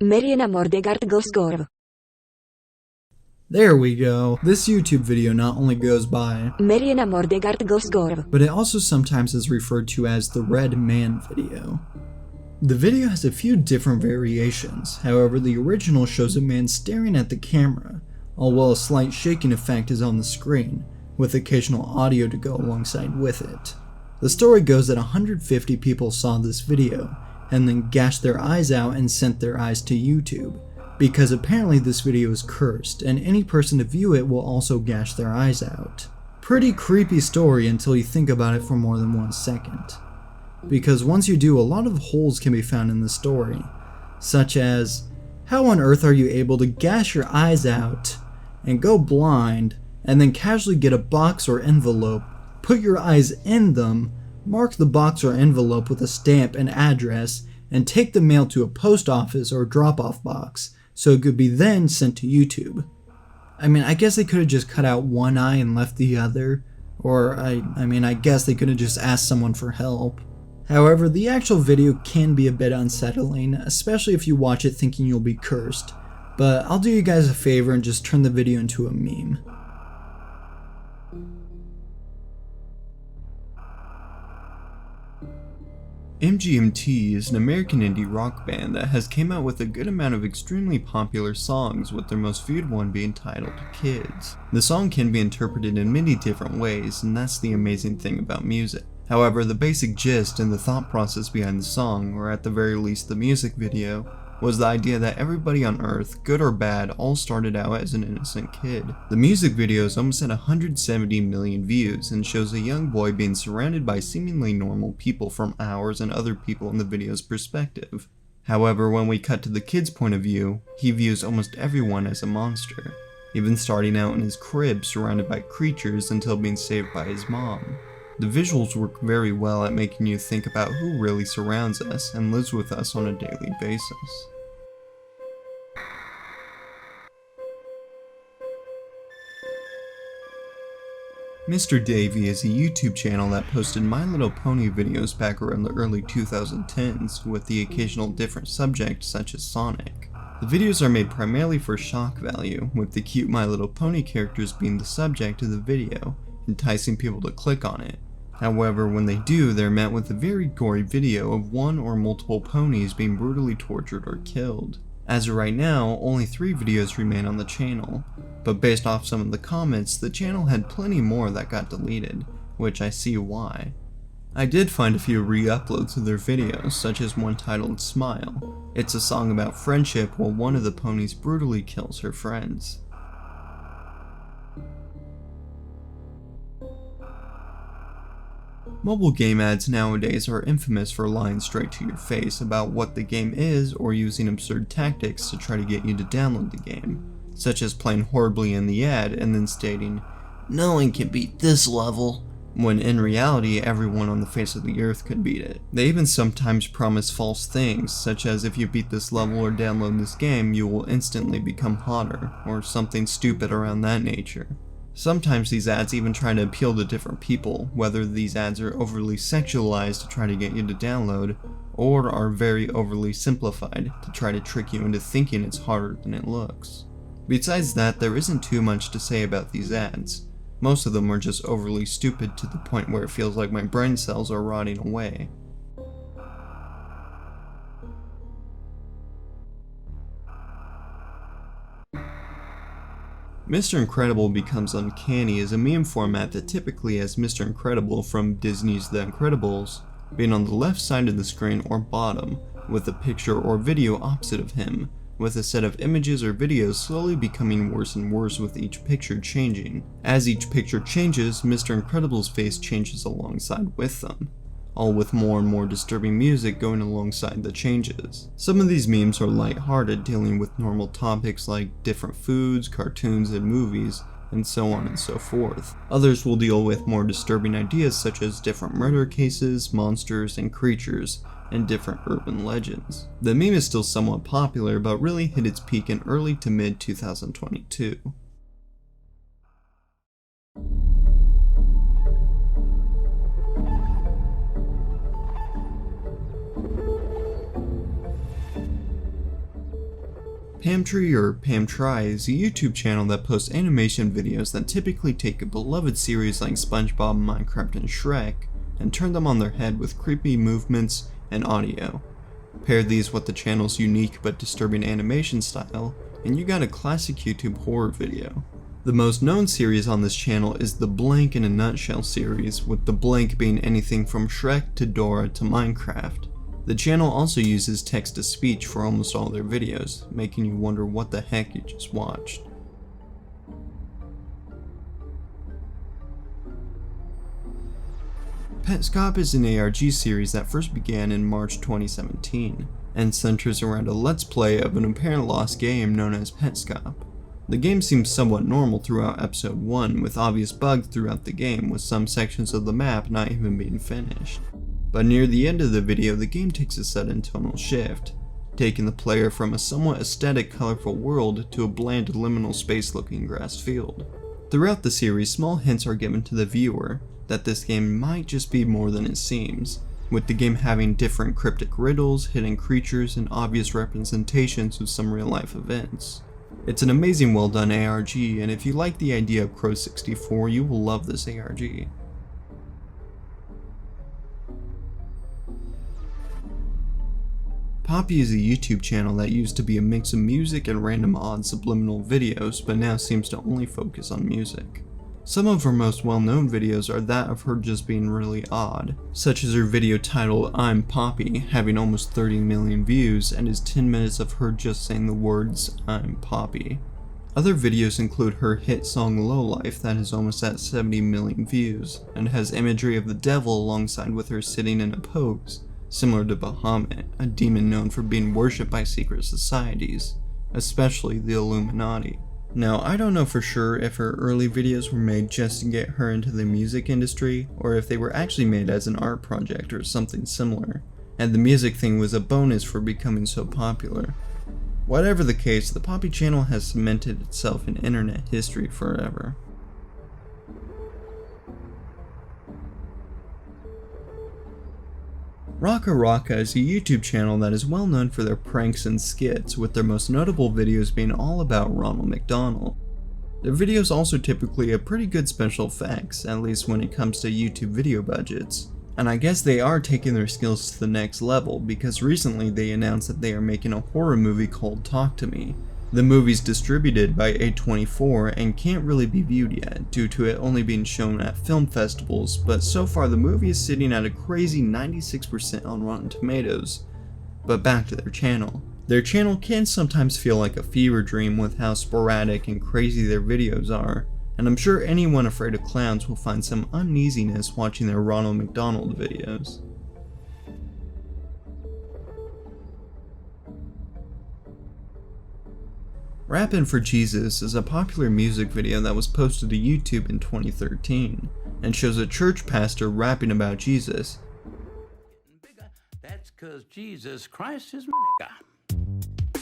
Mereana mordegard glesgorv. There we go. This YouTube video not only goes by Mereana mordegard glesgorv, but it also sometimes is referred to as the Red Man video. The video has a few different variations, however the original shows a man staring at the camera, all while a slight shaking effect is on the screen, with occasional audio to go alongside with it. The story goes that 150 people saw this video, and then gashed their eyes out and sent their eyes to YouTube, because apparently this video is cursed, and any person to view it will also gash their eyes out. Pretty creepy story until you think about it for more than 1 second. Because once you do, a lot of holes can be found in the story, such as, how on earth are you able to gash your eyes out and go blind, and then casually get a box or envelope, put your eyes in them, mark the box or envelope with a stamp and address, and take the mail to a post office or drop-off box, so it could be then sent to YouTube. I mean, I guess they could have just cut out one eye and left the other, or I guess they could have just asked someone for help. However, the actual video can be a bit unsettling, especially if you watch it thinking you'll be cursed, but I'll do you guys a favor and just turn the video into a meme. Mgmt is an American indie rock band that has came out with a good amount of extremely popular songs, with their most viewed one being titled Kids. The song can be interpreted in many different ways, and that's the amazing thing about music. However, the basic gist and the thought process behind the song, or at the very least the music video, was the idea that everybody on Earth, good or bad, all started out as an innocent kid. The music video is almost at 170 million views and shows a young boy being surrounded by seemingly normal people from ours and other people in the video's perspective. However, when we cut to the kid's point of view, he views almost everyone as a monster, even starting out in his crib surrounded by creatures until being saved by his mom. The visuals work very well at making you think about who really surrounds us and lives with us on a daily basis. Misterdavie is a YouTube channel that posted My Little Pony videos back around the early 2010s with the occasional different subject such as Sonic. The videos are made primarily for shock value, with the cute My Little Pony characters being the subject of the video, enticing people to click on it. However, when they do, they're met with a very gory video of one or multiple ponies being brutally tortured or killed. As of right now, only 3 videos remain on the channel, but based off some of the comments, the channel had plenty more that got deleted, which I see why. I did find a few re-uploads of their videos, such as one titled Smile. It's a song about friendship while one of the ponies brutally kills her friends. Mobile game ads nowadays are infamous for lying straight to your face about what the game is or using absurd tactics to try to get you to download the game, such as playing horribly in the ad and then stating, "No one can beat this level," when in reality everyone on the face of the earth could beat it. They even sometimes promise false things, such as if you beat this level or download this game you will instantly become hotter, or something stupid around that nature. Sometimes these ads even try to appeal to different people, whether these ads are overly sexualized to try to get you to download, or are very overly simplified to try to trick you into thinking it's harder than it looks. Besides that, there isn't too much to say about these ads. Most of them are just overly stupid to the point where it feels like my brain cells are rotting away. Mr. Incredible becomes uncanny is a meme format that typically has Mr. Incredible from Disney's The Incredibles being on the left side of the screen or bottom, with a picture or video opposite of him, with a set of images or videos slowly becoming worse and worse with each picture changing. As each picture changes, Mr. Incredible's face changes alongside with them, all with more and more disturbing music going alongside the changes. Some of these memes are lighthearted, dealing with normal topics like different foods, cartoons, and movies, and so on and so forth. Others will deal with more disturbing ideas such as different murder cases, monsters, and creatures, and different urban legends. The meme is still somewhat popular, but really hit its peak in early to mid 2022. Pamtree or Pamtry is a YouTube channel that posts animation videos that typically take a beloved series like SpongeBob, Minecraft, and Shrek and turn them on their head with creepy movements and audio. Pair these with the channel's unique but disturbing animation style, and you got a classic YouTube horror video. The most known series on this channel is the Blank in a Nutshell series, with the blank being anything from Shrek to Dora to Minecraft. The channel also uses text-to-speech for almost all their videos, making you wonder what the heck you just watched. Petscop is an ARG series that first began in March 2017, and centers around a let's play of an apparent lost game known as Petscop. The game seems somewhat normal throughout episode 1, with obvious bugs throughout the game, with some sections of the map not even being finished. But near the end of the video, the game takes a sudden tonal shift, taking the player from a somewhat aesthetic, colorful world to a bland liminal space-looking grass field. Throughout the series, small hints are given to the viewer that this game might just be more than it seems, with the game having different cryptic riddles, hidden creatures, and obvious representations of some real-life events. It's an amazing well-done ARG, and if you like the idea of Crow 64, you will love this ARG. Poppy is a YouTube channel that used to be a mix of music and random odd subliminal videos, but now seems to only focus on music. Some of her most well-known videos are that of her just being really odd, such as her video titled I'm Poppy, having almost 30 million views, and is 10 minutes of her just saying the words I'm Poppy. Other videos include her hit song Lowlife that is almost at 70 million views, and has imagery of the devil alongside with her sitting in a pose, similar to Bahamut, a demon known for being worshipped by secret societies, especially the Illuminati. Now, I don't know for sure if her early videos were made just to get her into the music industry, or if they were actually made as an art project or something similar, and the music thing was a bonus for becoming so popular. Whatever the case, the Poppy channel has cemented itself in internet history forever. Rocka Rocka is a YouTube channel that is well known for their pranks and skits, with their most notable videos being all about Ronald McDonald. Their videos also typically have pretty good special effects, at least when it comes to YouTube video budgets. And I guess they are taking their skills to the next level, because recently they announced that they are making a horror movie called Talk to Me. The movie's distributed by A24 and can't really be viewed yet due to it only being shown at film festivals, but so far the movie is sitting at a crazy 96% on Rotten Tomatoes. But back to their channel. Their channel can sometimes feel like a fever dream with how sporadic and crazy their videos are, and I'm sure anyone afraid of clowns will find some uneasiness watching their Ronald McDonald videos. Rappin' for Jesus is a popular music video that was posted to YouTube in 2013, and shows a church pastor rapping about Jesus. That's 'cause Jesus Christ is my nigga.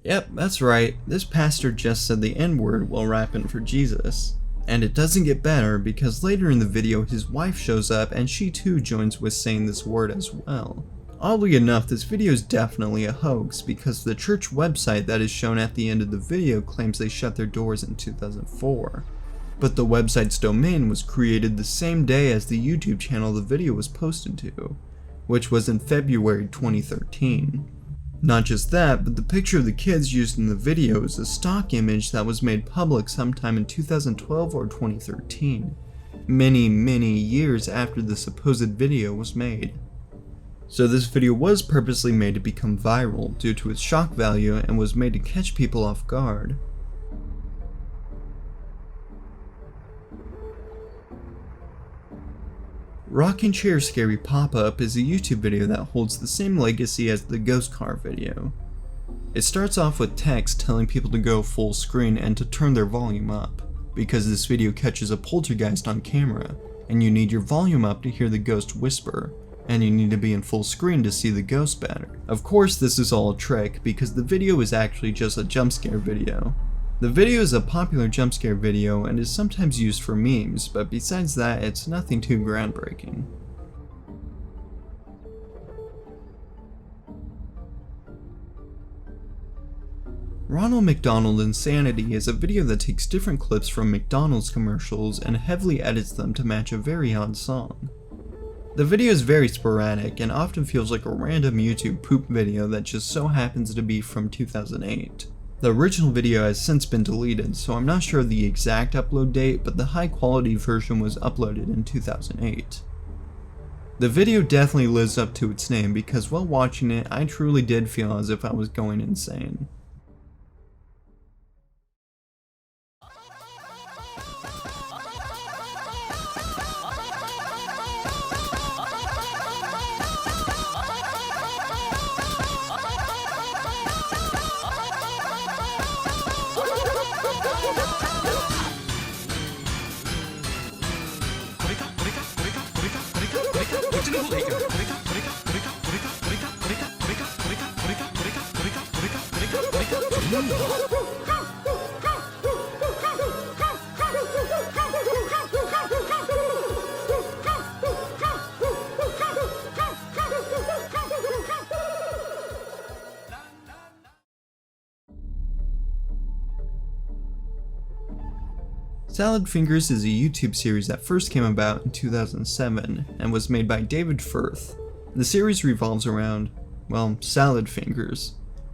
Yep, that's right, this pastor just said the N-word while rapping for Jesus. And it doesn't get better because later in the video his wife shows up and she too joins with saying this word as well. Oddly enough, this video is definitely a hoax because the church website that is shown at the end of the video claims they shut their doors in 2004. But the website's domain was created the same day as the YouTube channel the video was posted to, which was in February 2013. Not just that, but the picture of the kids used in the video is a stock image that was made public sometime in 2012 or 2013, many years after the supposed video was made. So this video was purposely made to become viral due to its shock value and was made to catch people off guard. Rocking Chair Scary Pop-Up is a YouTube video that holds the same legacy as the Ghost Car video. It starts off with text telling people to go full screen and to turn their volume up, because this video catches a poltergeist on camera, and you need your volume up to hear the ghost whisper, and you need to be in full screen to see the ghost better. Of course this is all a trick, because the video is actually just a jump scare video. The video is a popular jump scare video and is sometimes used for memes, but besides that it's nothing too groundbreaking. Ronald McDonald Insanity is a video that takes different clips from McDonald's commercials and heavily edits them to match a very odd song. The video is very sporadic and often feels like a random YouTube poop video that just so happens to be from 2008. The original video has since been deleted, so I'm not sure of the exact upload date, but the high quality version was uploaded in 2008. The video definitely lives up to its name because while watching it, I truly did feel as if I was going insane. Salad Fingers is a YouTube series that first came about in 2007 and was made by David Firth. The series revolves around, well, salad fingers.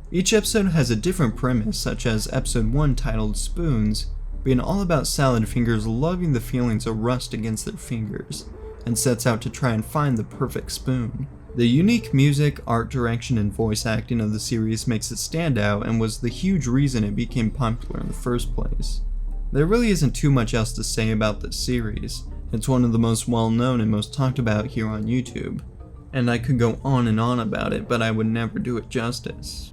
Each episode has a different premise, such as episode 1 titled Spoons, being all about salad fingers loving the feelings of rust against their fingers, and sets out to try and find the perfect spoon. The unique music, art direction, and voice acting of the series makes it stand out and was the huge reason it became popular in the first place. There really isn't too much else to say about this series. It's one of the most well-known and most talked about here on YouTube, and I could go on and on about it, but I would never do it justice.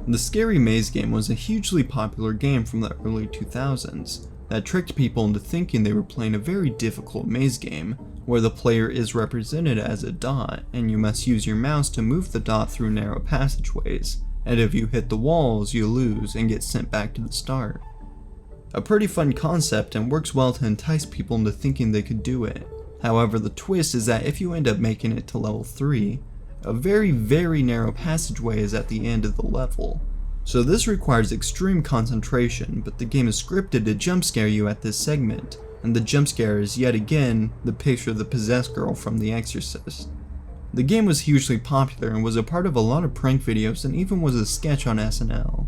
The Scary Maze game was a hugely popular game from the early 2000s that tricked people into thinking they were playing a very difficult maze game, where the player is represented as a dot, and you must use your mouse to move the dot through narrow passageways, and if you hit the walls, you lose and get sent back to the start. A pretty fun concept and works well to entice people into thinking they could do it. However, the twist is that if you end up making it to level 3, a very narrow passageway is at the end of the level. So this requires extreme concentration, but the game is scripted to jump scare you at this segment, and the jump scare is yet again the picture of the possessed girl from The Exorcist. The game was hugely popular and was a part of a lot of prank videos and even was a sketch on SNL.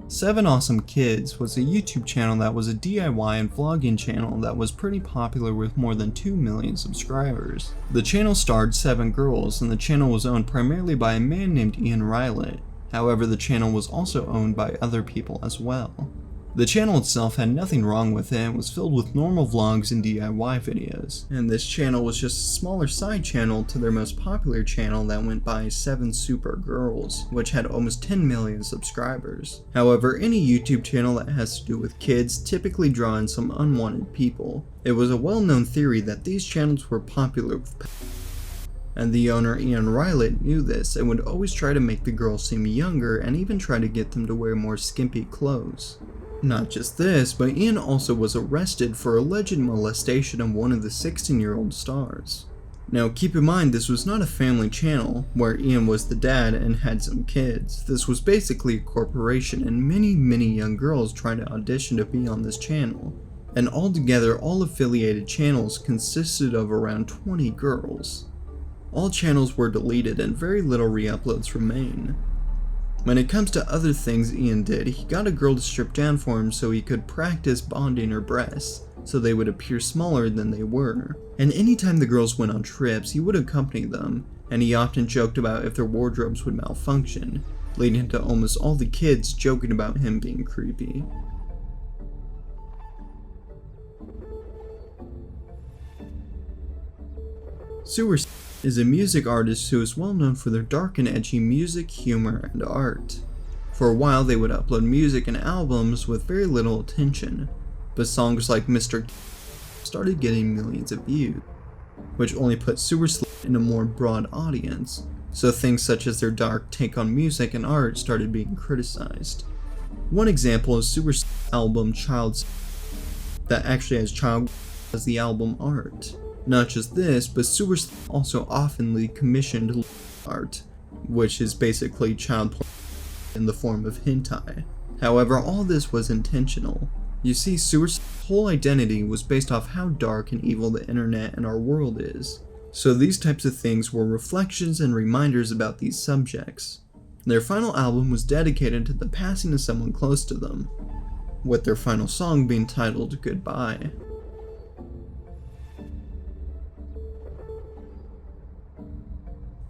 Seven Awesome Kids was a YouTube channel that was a DIY and vlogging channel that was pretty popular with more than 2 million subscribers. The channel starred 7 girls, and the channel was owned primarily by a man named Ian Rylett. However, the channel was also owned by other people as well. The channel itself had nothing wrong with it and was filled with normal vlogs and DIY videos, and this channel was just a smaller side channel to their most popular channel that went by 7 Super Girls, which had almost 10 million subscribers. However, any YouTube channel that has to do with kids typically draw in some unwanted people. It was a well-known theory that these channels were popular with and the owner Ian Rylett knew this and would always try to make the girls seem younger and even try to get them to wear more skimpy clothes. Not just this, but Ian also was arrested for alleged molestation of one of the 16-year-old stars. Now keep in mind, this was not a family channel where Ian was the dad and had some kids. This was basically a corporation, and many young girls tried to audition to be on this channel. And altogether, all affiliated channels consisted of around 20 girls. All channels were deleted and very little re-uploads remain. When it comes to other things Ian did, he got a girl to strip down for him so he could practice bonding her breasts, so they would appear smaller than they were. And anytime the girls went on trips, he would accompany them, and he often joked about if their wardrobes would malfunction, leading to almost all the kids joking about him being creepy. Sewer is a music artist who is well known for their dark and edgy music, humor, and art. For a while they would upload music and albums with very little attention, but songs like Mr. started getting millions of views, which only put Sewer in a more broad audience, so things such as their dark take on music and art started being criticized. One example is Sewer's album Child that actually has child as the album art. Not just this, but Sewer also oftenly commissioned art, which is basically child porn in the form of hentai. However, all this was intentional. You see, Sewer's whole identity was based off how dark and evil the internet and our world is. So these types of things were reflections and reminders about these subjects. Their final album was dedicated to the passing of someone close to them, with their final song being titled Goodbye.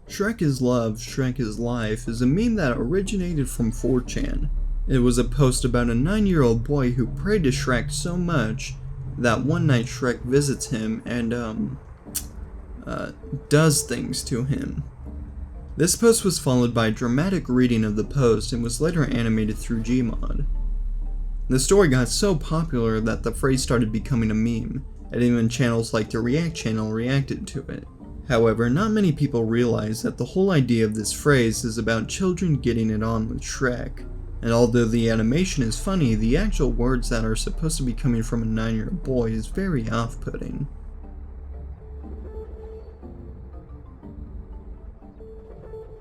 Shrek is Love, Shrek is Life is a meme that originated from 4chan. It was a post about a 9-year-old boy who prayed to Shrek so much that one night Shrek visits him and does things to him. This post was followed by a dramatic reading of the post and was later animated through Gmod. The story got so popular that the phrase started becoming a meme, and even channels like the React channel reacted to it. However, not many people realize that the whole idea of this phrase is about children getting it on with Shrek, and although the animation is funny, the actual words that are supposed to be coming from a 9-year-old boy is very off-putting.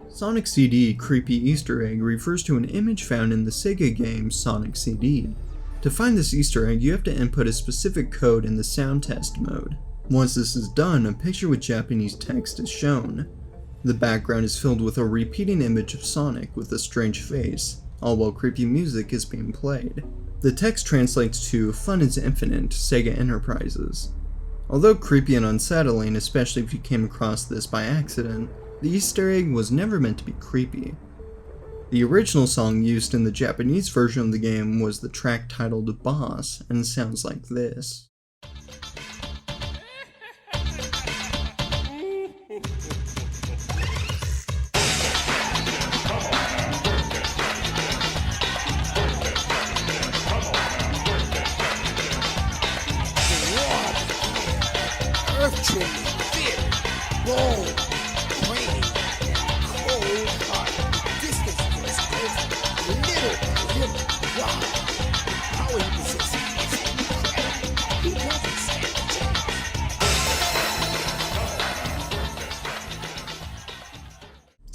Sonic CD Creepy Easter Egg refers to an image found in the Sega game Sonic CD. To find this Easter egg, you have to input a specific code in the sound test mode. Once this is done, a picture with Japanese text is shown. The background is filled with a repeating image of Sonic with a strange face, all while creepy music is being played. The text translates to "Fun is Infinite, Sega Enterprises." Although creepy and unsettling, especially if you came across this by accident, the Easter egg was never meant to be creepy. The original song used in the Japanese version of the game was the track titled Boss, and sounds like this.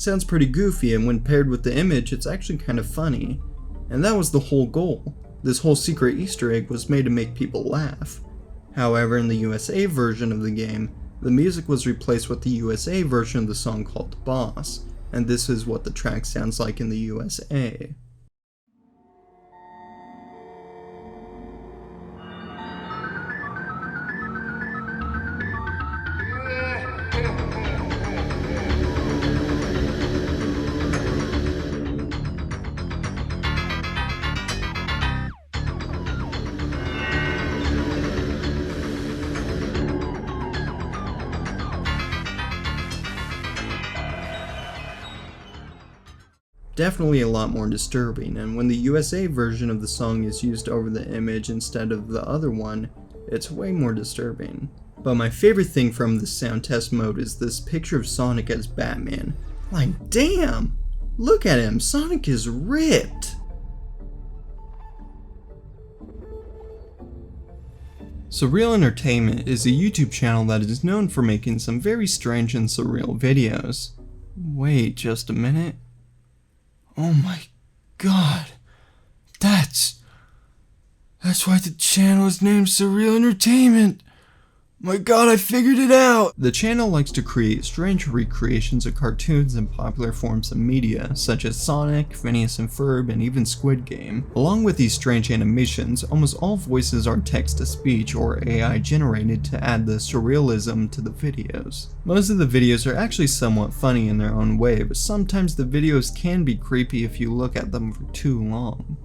Sounds pretty goofy, and when paired with the image, it's actually kind of funny. And that was the whole goal. This whole secret Easter egg was made to make people laugh. However, in the USA version of the game, the music was replaced with the USA version of the song called The Boss, and this is what the track sounds like in the USA. Definitely a lot more disturbing, and when the USA version of the song is used over the image instead of the other one, it's way more disturbing. But my favorite thing from this sound test mode is this picture of Sonic as Batman. Like, damn! Look at him! Sonic is ripped! Surreal Entertainment is a YouTube channel that is known for making some very strange and surreal videos. Wait just a minute. Oh my god. That's why the channel is named Surreal Entertainment. My god, I figured it out! The channel likes to create strange recreations of cartoons and popular forms of media, such as Sonic, Phineas and Ferb, and even Squid Game. Along with these strange animations, almost all voices are text-to-speech or AI generated to add the surrealism to the videos. Most of the videos are actually somewhat funny in their own way, but sometimes the videos can be creepy if you look at them for too long.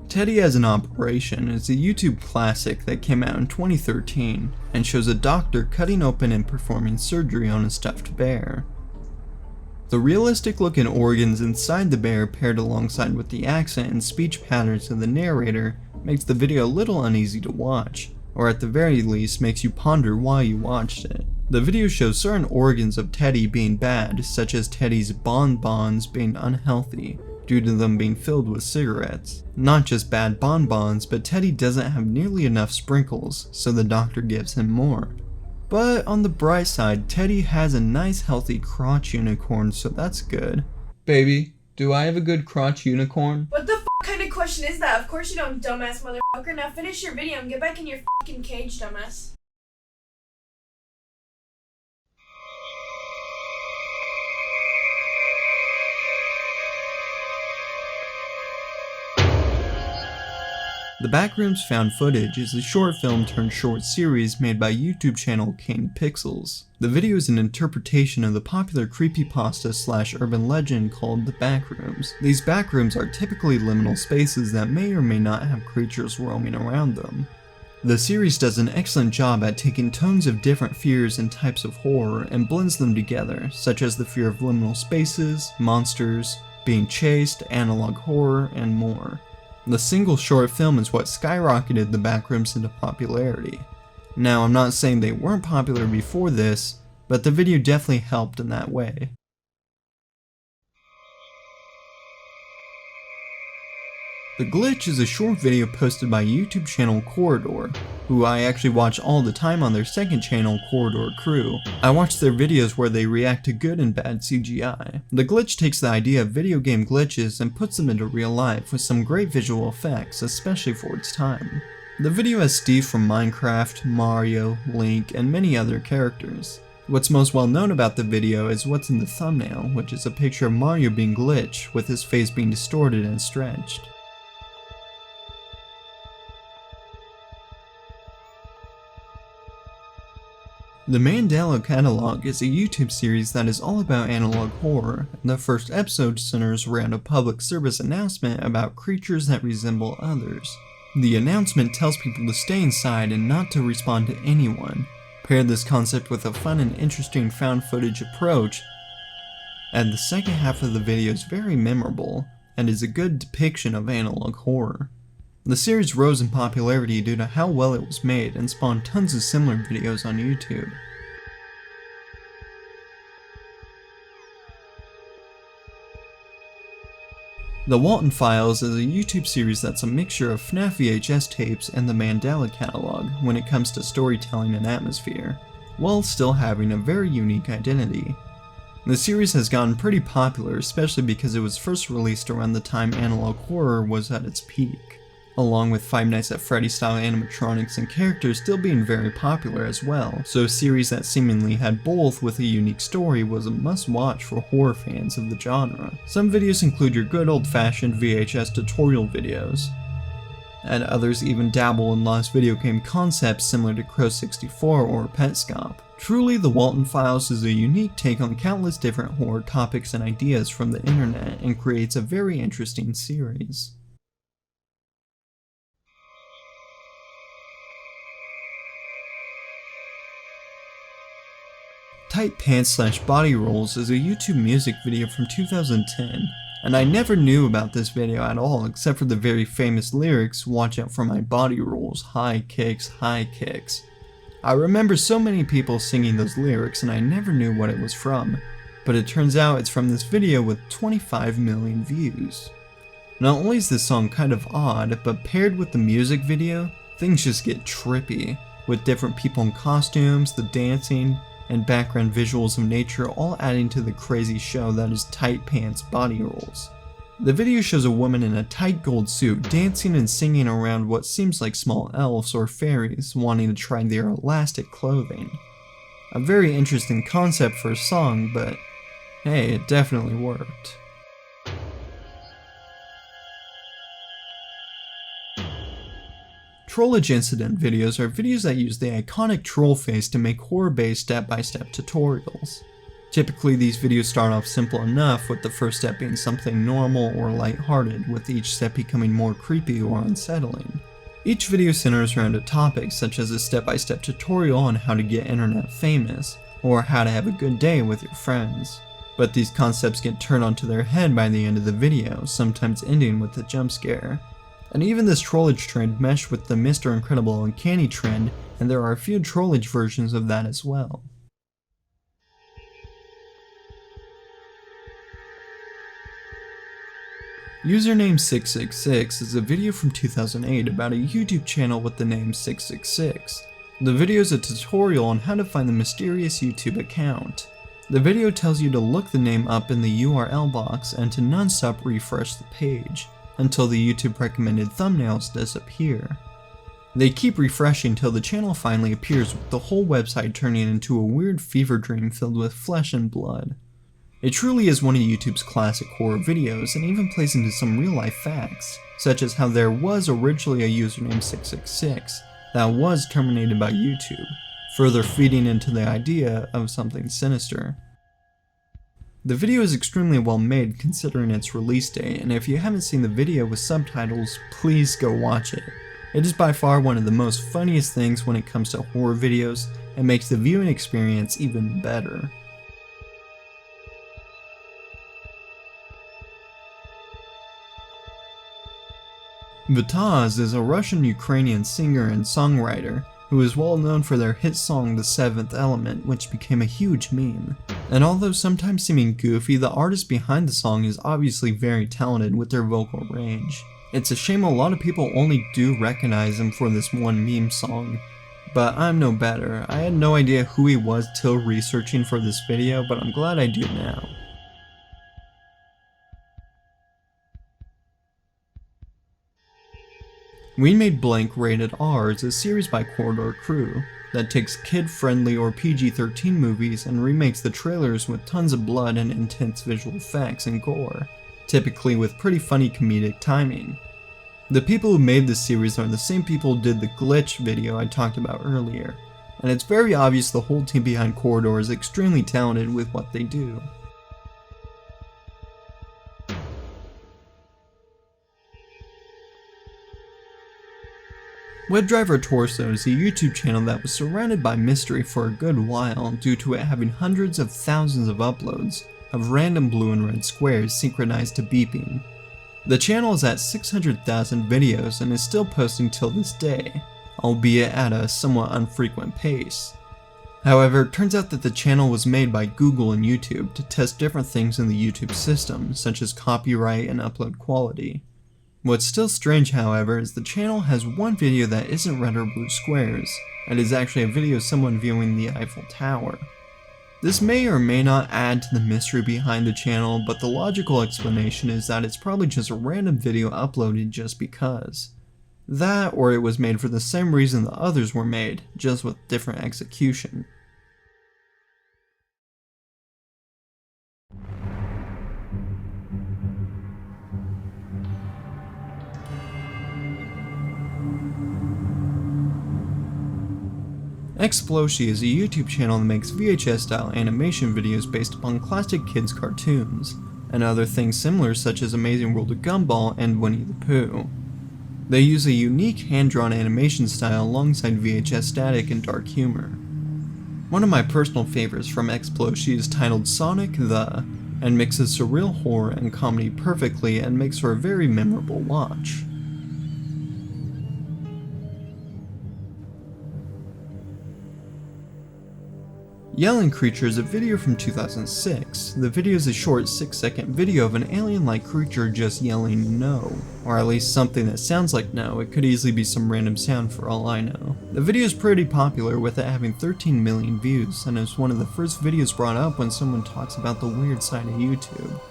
Teddy as an Operation is a YouTube classic that came out in 2013 and shows a doctor cutting open and performing surgery on a stuffed bear. The realistic looking organs inside the bear paired alongside with the accent and speech patterns of the narrator makes the video a little uneasy to watch, or at the very least makes you ponder why you watched it. The video shows certain organs of Teddy being bad, such as Teddy's bonbons being unhealthy, due to them being filled with cigarettes. Not just bad bonbons, but Teddy doesn't have nearly enough sprinkles, so the doctor gives him more. But on the bright side, Teddy has a nice healthy crotch unicorn, so that's good. Baby, do I have a good crotch unicorn? What the kind of question is that? Of course you don't, dumbass motherfucker. Now finish your video and get back in your fucking cage, dumbass. The Backrooms Found Footage is a short film turned short series made by YouTube channel King Pixels. The video is an interpretation of the popular creepypasta / urban legend called The Backrooms. These backrooms are typically liminal spaces that may or may not have creatures roaming around them. The series does an excellent job at taking tones of different fears and types of horror and blends them together, such as the fear of liminal spaces, monsters, being chased, analog horror, and more. The single short film is what skyrocketed the Backrooms into popularity. Now, I'm not saying they weren't popular before this, but the video definitely helped in that way. The Glitch is a short video posted by YouTube channel Corridor, who I actually watch all the time on their second channel, Corridor Crew. I watch their videos where they react to good and bad CGI. The Glitch takes the idea of video game glitches and puts them into real life with some great visual effects, especially for its time. The video has Steve from Minecraft, Mario, Link, and many other characters. What's most well known about the video is what's in the thumbnail, which is a picture of Mario being glitched, with his face being distorted and stretched. The Mandela Catalog is a YouTube series that is all about analog horror, and the first episode centers around a public service announcement about creatures that resemble others. The announcement tells people to stay inside and not to respond to anyone. Pair this concept with a fun and interesting found footage approach, and the second half of the video is very memorable, and is a good depiction of analog horror. The series rose in popularity due to how well it was made and spawned tons of similar videos on YouTube. The Walton Files is a YouTube series that's a mixture of Fnaf VHS tapes and the Mandela catalog when it comes to storytelling and atmosphere, while still having a very unique identity. The series has gotten pretty popular, especially because it was first released around the time analog horror was at its peak, along with Five Nights at Freddy's style animatronics and characters still being very popular as well, so a series that seemingly had both with a unique story was a must-watch for horror fans of the genre. Some videos include your good old-fashioned VHS tutorial videos, and others even dabble in lost video game concepts similar to Crow 64 or Petscop. Truly, The Walton Files is a unique take on countless different horror topics and ideas from the internet and creates a very interesting series. Tight Pants / Body Rolls is a YouTube music video from 2010, and I never knew about this video at all except for the very famous lyrics, "Watch out for my body rolls, high kicks, high kicks." I remember so many people singing those lyrics and I never knew what it was from, but it turns out it's from this video with 25 million views. Not only is this song kind of odd, but paired with the music video, things just get trippy, with different people in costumes, the dancing, and background visuals of nature all adding to the crazy show that is Tight Pants Body Rolls. The video shows a woman in a tight gold suit dancing and singing around what seems like small elves or fairies wanting to try their elastic clothing. A very interesting concept for a song, but hey, it definitely worked. Trollage incident videos are videos that use the iconic troll face to make horror-based step-by-step tutorials. Typically, these videos start off simple enough, with the first step being something normal or lighthearted, with each step becoming more creepy or unsettling. Each video centers around a topic, such as a step-by-step tutorial on how to get internet famous, or how to have a good day with your friends. But these concepts get turned onto their head by the end of the video, sometimes ending with a jump scare. And even this trollage trend meshed with the Mr. Incredible Uncanny trend, and there are a few trollage versions of that as well. Username 666 is a video from 2008 about a YouTube channel with the name 666. The video is a tutorial on how to find the mysterious YouTube account. The video tells you to look the name up in the URL box and to non-stop refresh the page, until the YouTube recommended thumbnails disappear. They keep refreshing till the channel finally appears, with the whole website turning into a weird fever dream filled with flesh and blood. It truly is one of YouTube's classic horror videos, and even plays into some real life facts, such as how there was originally a username 666 that was terminated by YouTube, further feeding into the idea of something sinister. The video is extremely well made considering its release date, and if you haven't seen the video with subtitles, please go watch it. It is by far one of the most funniest things when it comes to horror videos, and makes the viewing experience even better. Vitaz is a Russian-Ukrainian singer and songwriter who is well known for their hit song The Seventh Element, which became a huge meme. And although sometimes seeming goofy, the artist behind the song is obviously very talented with their vocal range. It's a shame a lot of people only do recognize him for this one meme song, but I'm no better. I had no idea who he was till researching for this video, but I'm glad I do now. We Made Blank Rated R is a series by Corridor Crew that takes kid-friendly or PG-13 movies and remakes the trailers with tons of blood and intense visual effects and gore, typically with pretty funny comedic timing. The people who made this series are the same people who did the Glitch video I talked about earlier, and it's very obvious the whole team behind Corridor is extremely talented with what they do. WebDriver Torso is a YouTube channel that was surrounded by mystery for a good while due to it having hundreds of thousands of uploads of random blue and red squares synchronized to beeping. The channel is at 600,000 videos and is still posting till this day, albeit at a somewhat unfrequent pace. However, it turns out that the channel was made by Google and YouTube to test different things in the YouTube system, such as copyright and upload quality. What's still strange, however, is the channel has one video that isn't red or blue squares, and is actually a video of someone viewing the Eiffel Tower. This may or may not add to the mystery behind the channel, but the logical explanation is that it's probably just a random video uploaded just because. That, or it was made for the same reason the others were made, just with different execution. Exploshi is a YouTube channel that makes VHS-style animation videos based upon classic kids' cartoons, and other things similar such as Amazing World of Gumball and Winnie the Pooh. They use a unique hand-drawn animation style alongside VHS static and dark humor. One of my personal favorites from Exploshi is titled Sonic the, and mixes surreal horror and comedy perfectly and makes for a very memorable watch. Yelling Creature is a video from 2006. The video is a short 6-second video of an alien-like creature just yelling no, or at least something that sounds like no. It could easily be some random sound for all I know. The video is pretty popular, with it having 13 million views, and is one of the first videos brought up when someone talks about the weird side of YouTube.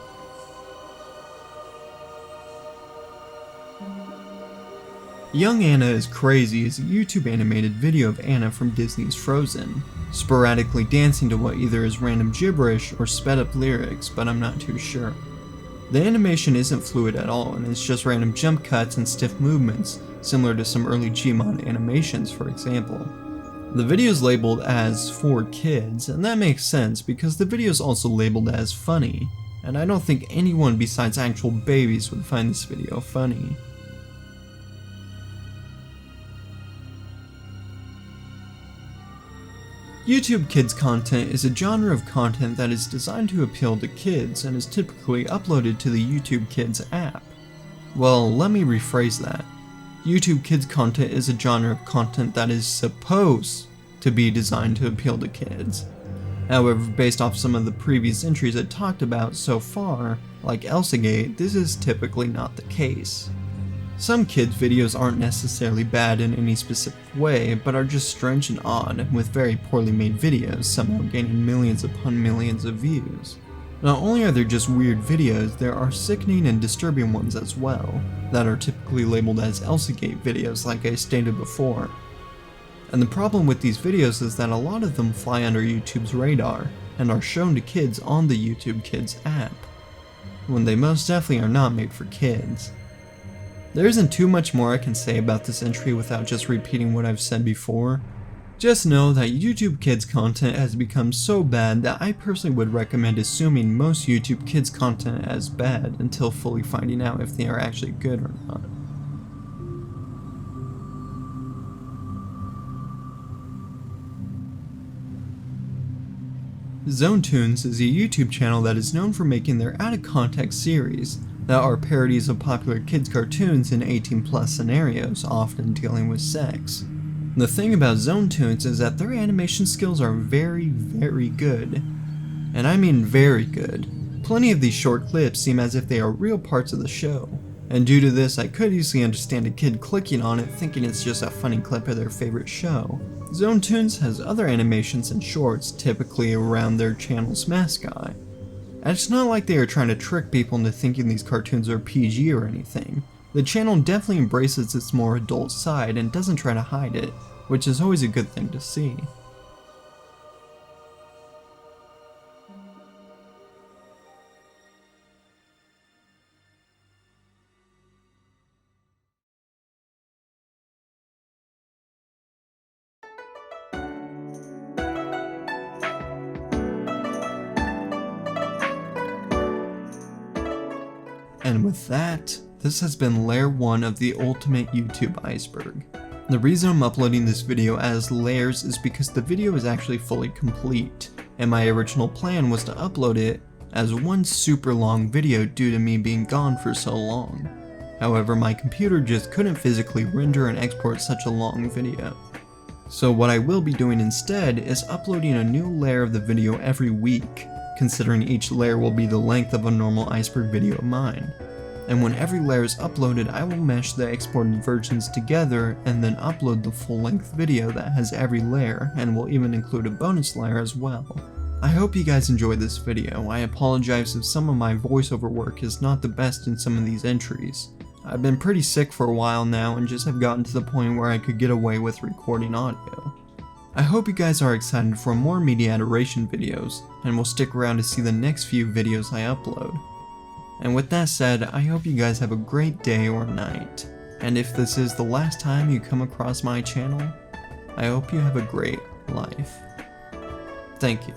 Young Anna is Crazy is a YouTube animated video of Anna from Disney's Frozen, sporadically dancing to what either is random gibberish or sped up lyrics, but I'm not too sure. The animation isn't fluid at all, and it's just random jump cuts and stiff movements, similar to some early Gmod animations, for example. The video is labeled as for kids, and that makes sense because the video is also labeled as funny, and I don't think anyone besides actual babies would find this video funny. YouTube Kids content is a genre of content that is designed to appeal to kids and is typically uploaded to the YouTube Kids app. Well, let me rephrase that. YouTube Kids content is a genre of content that is supposed to be designed to appeal to kids. However, based off some of the previous entries I talked about so far, like Elsagate, this is typically not the case. Some kids' videos aren't necessarily bad in any specific way, but are just strange and odd, with very poorly made videos somehow gaining millions upon millions of views. Not only are there just weird videos, there are sickening and disturbing ones as well, that are typically labeled as Elsagate videos like I stated before. And the problem with these videos is that a lot of them fly under YouTube's radar, and are shown to kids on the YouTube Kids app, when they most definitely are not made for kids. There isn't too much more I can say about this entry without just repeating what I've said before. Just know that YouTube Kids content has become so bad that I personally would recommend assuming most YouTube Kids content as bad until fully finding out if they are actually good or not. Zone Tunes is a YouTube channel that is known for making their out of context series that are parodies of popular kids cartoons in 18+ scenarios, often dealing with sex. The thing about Zone Tunes is that their animation skills are very, very good. And I mean very good. Plenty of these short clips seem as if they are real parts of the show, and due to this I could easily understand a kid clicking on it thinking it's just a funny clip of their favorite show. Zone Tunes has other animations and shorts typically around their channel's mascot. And it's not like they are trying to trick people into thinking these cartoons are PG or anything. The channel definitely embraces its more adult side and doesn't try to hide it, which is always a good thing to see. And with that, this has been Layer 1 of the ultimate YouTube iceberg. The reason I'm uploading this video as layers is because the video is actually fully complete, and my original plan was to upload it as one super long video due to me being gone for so long. However, my computer just couldn't physically render and export such a long video. So what I will be doing instead is uploading a new layer of the video every week, considering each layer will be the length of a normal Iceberg video of mine. And when every layer is uploaded, I will mesh the exported versions together and then upload the full-length video that has every layer, and will even include a bonus layer as well. I hope you guys enjoyed this video. I apologize if some of my voiceover work is not the best in some of these entries. I've been pretty sick for a while now and just have gotten to the point where I could get away with recording audio. I hope you guys are excited for more media adoration videos, and will stick around to see the next few videos I upload. And with that said, I hope you guys have a great day or night. And if this is the last time you come across my channel, I hope you have a great life. Thank you.